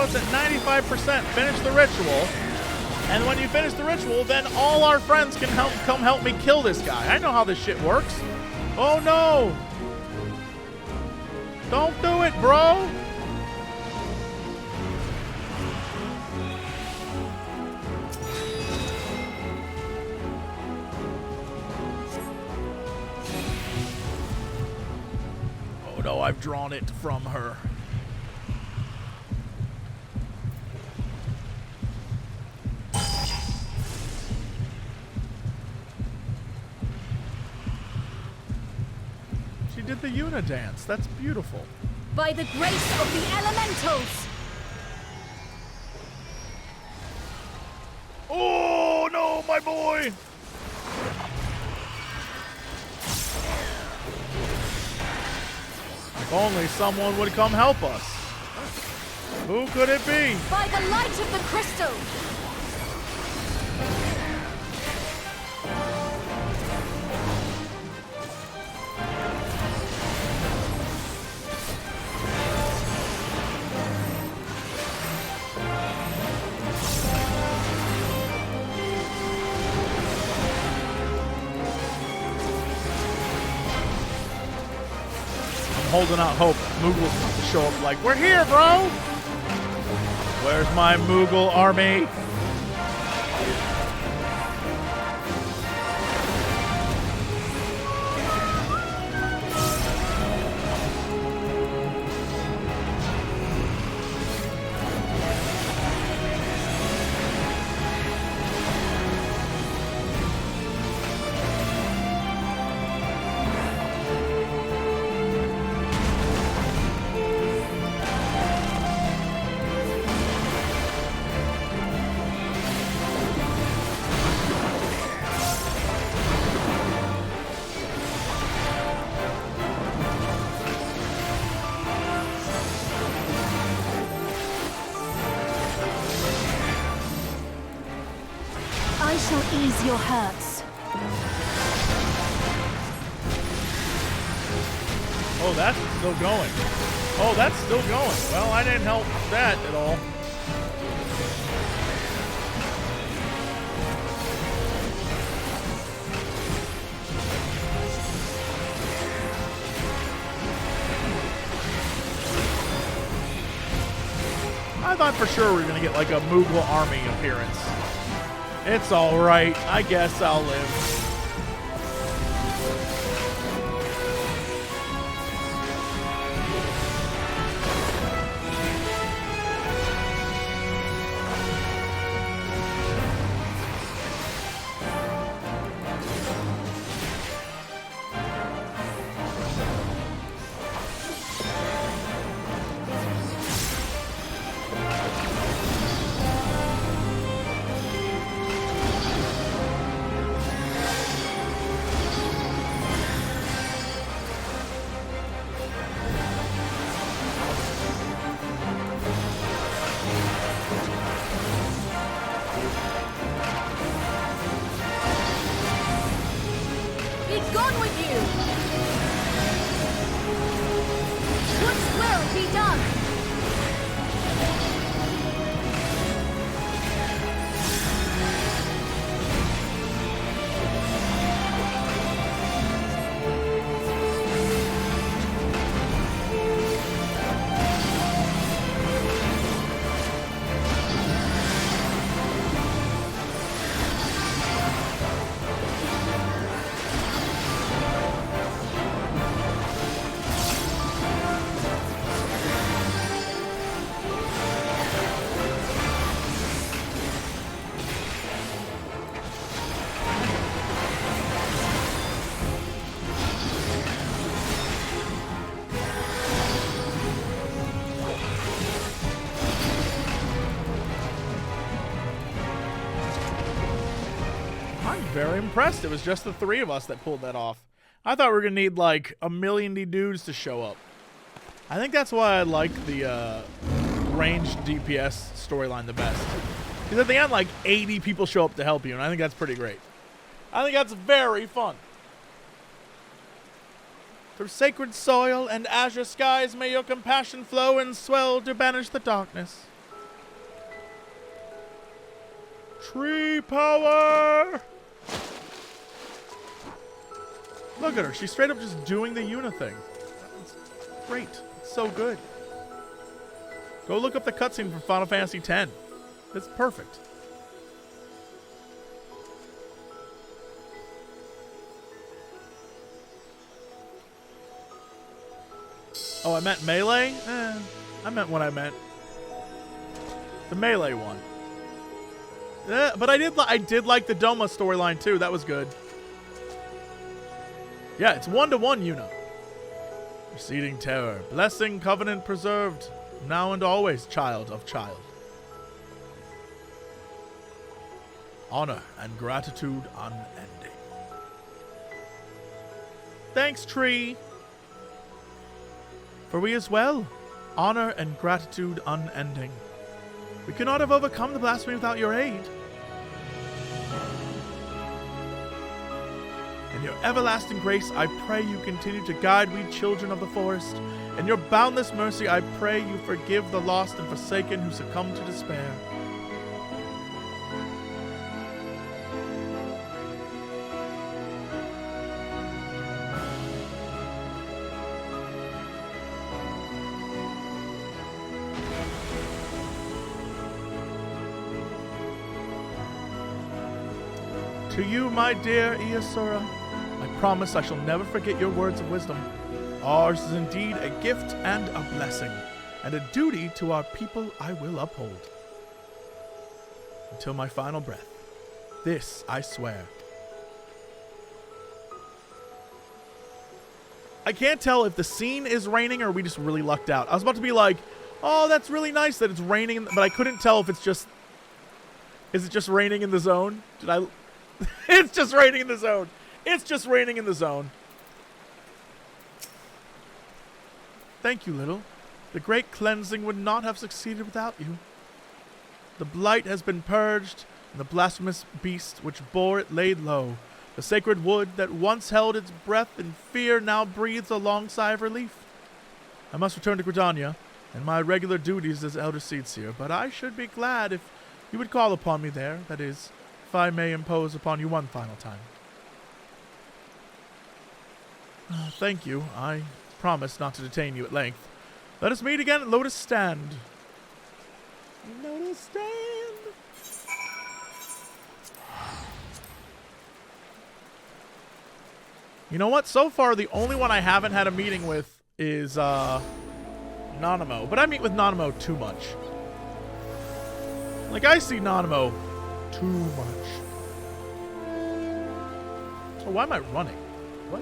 It's at 95%. Finish the ritual. And when you finish the ritual, then all our friends can come help me kill this guy. I know how this shit works. Oh no! Don't do it, bro! Oh no, I've drawn it from her. Did the Una dance. That's beautiful. By the grace of the elementals. Oh no, my boy. If only someone would come help us. Who could it be? By the light of the crystal. Holding out hope. Moogle's about to show up like, we're here, bro! Where's my Moogle army? I shall ease your hurts. Oh, that's still going. Oh, that's still going. Well, I didn't help that at all. thought for sure we were gonna get like a Moogle army appearance. It's alright. I guess I'll live. Very impressed. It was just the three of us that pulled that off. I thought we were going to need like a million dudes to show up. I think that's why I like the ranged DPS storyline the best. Because at the end, like 80 people show up to help you, and I think that's pretty great. I think that's very fun. Through sacred soil and azure skies, may your compassion flow and swell to banish the darkness. Tree power! Look at her. She's straight up just doing the Una thing. It's great. It's so good. Go look up the cutscene from Final Fantasy X. It's perfect. Oh, I meant melee? I meant what I meant. The melee one. But I did like the Doma storyline too. That was good. Yeah, it's 1-to-1 Una. Receding terror. Blessing, covenant preserved. Now and always, child of child. Honor and gratitude unending. Thanks, tree. For we as well. Honor and gratitude unending. We could not have overcome the blasphemy without your aid. In your everlasting grace, I pray you continue to guide we children of the forest. In your boundless mercy, I pray you forgive the lost and forsaken who succumb to despair. To you, my dear Esura, I promise I shall never forget your words of wisdom. Ours is indeed a gift and a blessing, and a duty to our people I will uphold. Until my final breath. This I swear. I can't tell if the scene is raining or we just really lucked out. I was about to be like, oh, that's really nice that it's raining, but I couldn't tell if it's just... Is it just raining in the zone? Did I... It's just raining in the zone. It's just raining in the zone. Thank you, little. The great cleansing would not have succeeded without you. The blight has been purged, and the blasphemous beast which bore it laid low. The sacred wood that once held its breath in fear now breathes a long sigh of relief. I must return to Gridania and my regular duties as Elder Seer, but I should be glad if you would call upon me there, that is, if I may impose upon you one final time. Thank you. I promise not to detain you at length. Let us meet again at Lotus Stand. No stand. You know what? So far, the only one I haven't had a meeting with is Nanamo. But I meet with Nanamo too much. Like, I see Nanamo too much. So why am I running? What?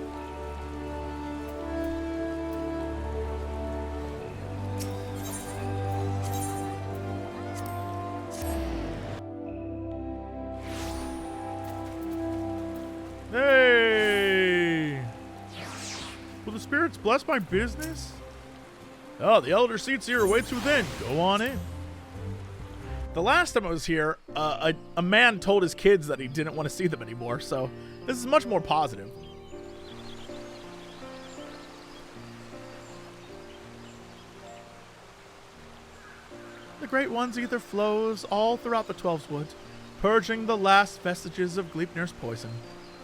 Hey! Will the spirits bless my business? Oh, the elder seats here awaits within. Go on in. The last time I was here, a man told his kids that he didn't want to see them anymore, so this is much more positive. The Great One's ether flows all throughout the Twelve's Wood, purging the last vestiges of Gleipnir's poison.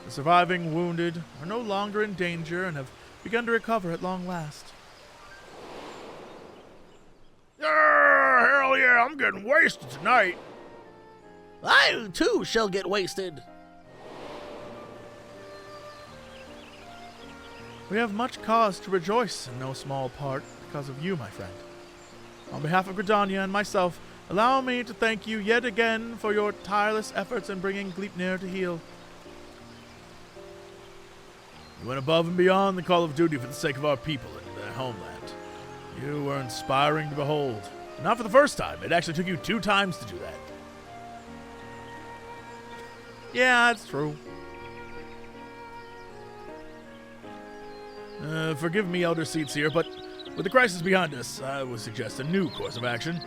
The surviving wounded are no longer in danger and have begun to recover at long last. Hell yeah, I'm getting wasted tonight. I, too, shall get wasted. We have much cause to rejoice in no small part because of you, my friend. On behalf of Gridania and myself, allow me to thank you yet again for your tireless efforts in bringing Gleipnir to heal. You went above and beyond the call of duty for the sake of our people and their homeland. You were inspiring to behold. Not for the first time. It actually took you 2 times to do that. Yeah, that's true. Forgive me, Elder Seats here, but with the crisis behind us, I would suggest a new course of action.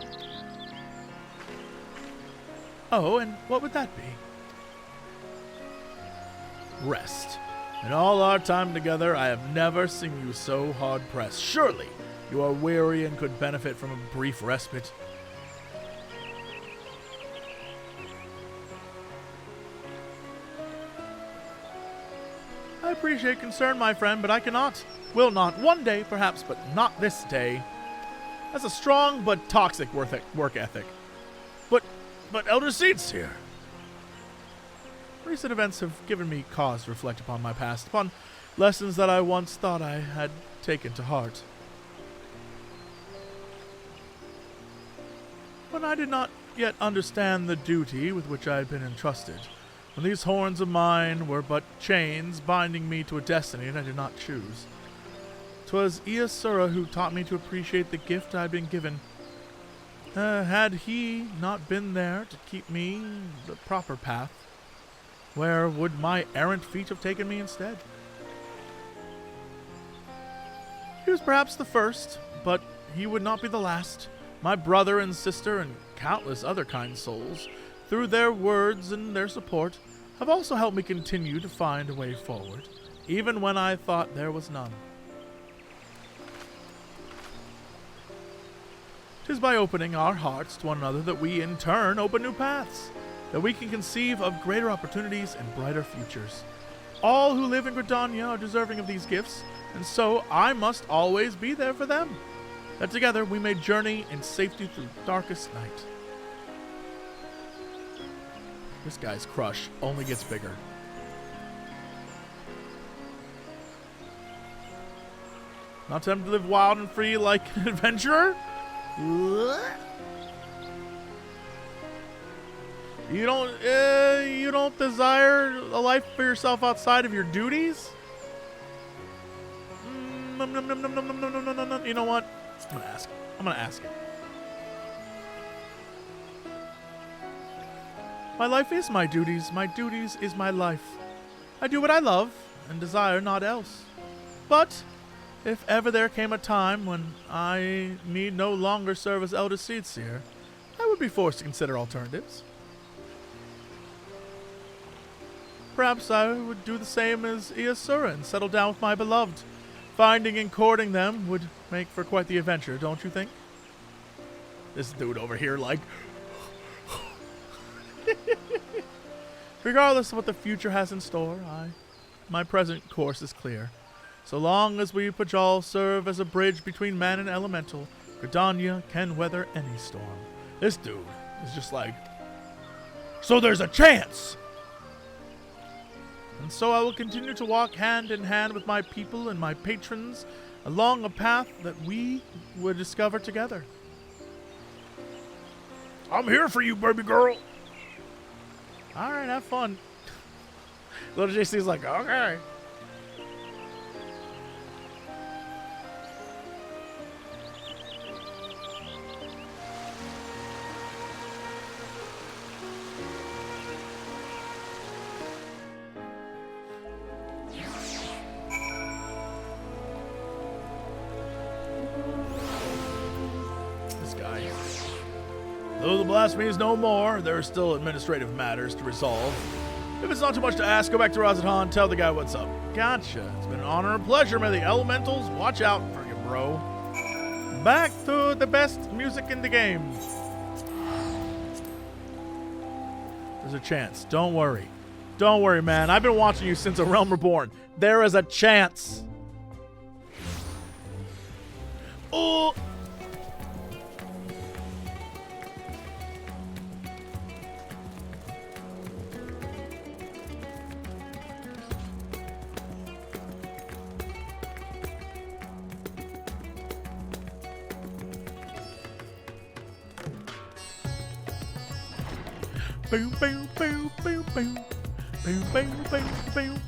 Oh, and what would that be? Rest. In all our time together, I have never seen you so hard-pressed. Surely, you are weary and could benefit from a brief respite. I appreciate concern, my friend, but I cannot. Will not. One day, perhaps, but not this day. That's a strong but toxic work ethic. But Elder Seats here. Recent events have given me cause to reflect upon my past, upon lessons that I once thought I had taken to heart. When I did not yet understand the duty with which I had been entrusted, when these horns of mine were but chains binding me to a destiny I did not choose. 'Twas Esura who taught me to appreciate the gift I had been given. Had he not been there to keep me the proper path, where would my errant feet have taken me instead? He was perhaps the first, but he would not be the last. My brother and sister and countless other kind souls, through their words and their support, have also helped me continue to find a way forward, even when I thought there was none. 'Tis by opening our hearts to one another that we, in turn, open new paths, that we can conceive of greater opportunities and brighter futures. All who live in Gridania are deserving of these gifts, and so I must always be there for them, that together we may journey in safety through darkest night. This guy's crush only gets bigger. Not tempted to live wild and free like an adventurer? You don't desire a life for yourself outside of your duties? You know what? I'm gonna ask it. My life is my duties. My duties is my life. I do what I love and desire not else. But if ever there came a time when I need no longer serve as Elder Seer, I would be forced to consider alternatives. Perhaps I would do the same as Esura and settle down with my beloved. Finding and courting them would make for quite the adventure, don't you think? This dude over here like... Regardless of what the future has in store, my present course is clear. So long as we Pajal serve as a bridge between man and elemental, Gridania can weather any storm. This dude is just like, so there's a chance. And so I will continue to walk hand in hand with my people and my patrons along a path that we would discover together. I'm here for you, baby girl. All right, have fun. Lil JC's like, okay. This guy. Though the blasphemy is no more, there are still administrative matters to resolve. If it's not too much to ask, go back to Razatan, tell the guy what's up. Gotcha. It's been an honor and pleasure. May the elementals watch out for you, bro. Back to the best music in the game. There's a chance. Don't worry. Don't worry, man. I've been watching you since A Realm Reborn. There is a chance. Oh! Boom, boom, boom, boom, boom. Boom, boom, boom, boom.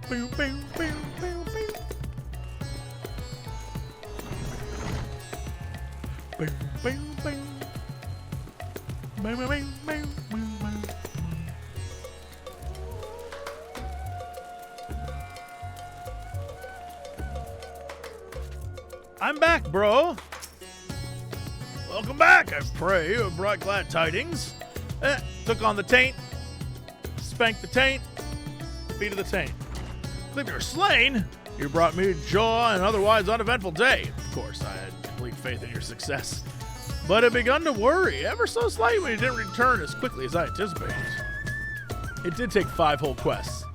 Boom, boom, boom, boom, boom. Boom, boom, boom. Boom, boom, boom, boom, boom, boom. I'm back, bro. Welcome back, I pray. You have brought glad tidings. Took on the taint, spanked the taint, defeated the taint. Believe you're slain. You brought me joy and otherwise uneventful day. Of course, I had complete faith in your success. But I begun to worry ever so slightly when you didn't return as quickly as I anticipated. It did take 5 whole quests.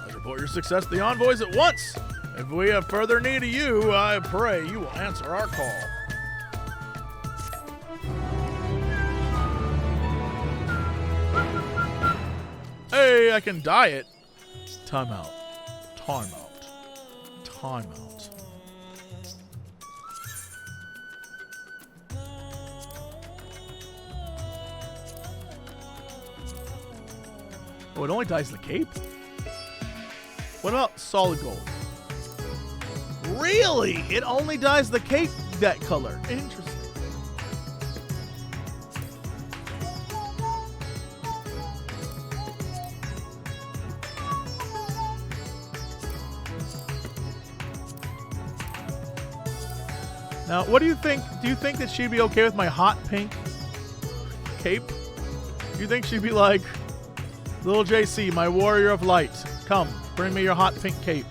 Let's report your success to the envoys at once. If we have further need of you, I pray you will answer our call. Hey, I can dye it. Time out. Time out. Time out. Oh, it only dyes the cape? What about solid gold? Really? It only dyes the cape that color. Interesting. Now, what do you think? Do you think that she'd be okay with my hot pink cape? Do you think she'd be like, Lil JC, my warrior of light, come, bring me your hot pink cape?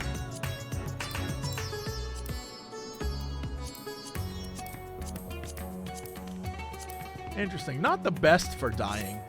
Interesting. Not the best for dyeing.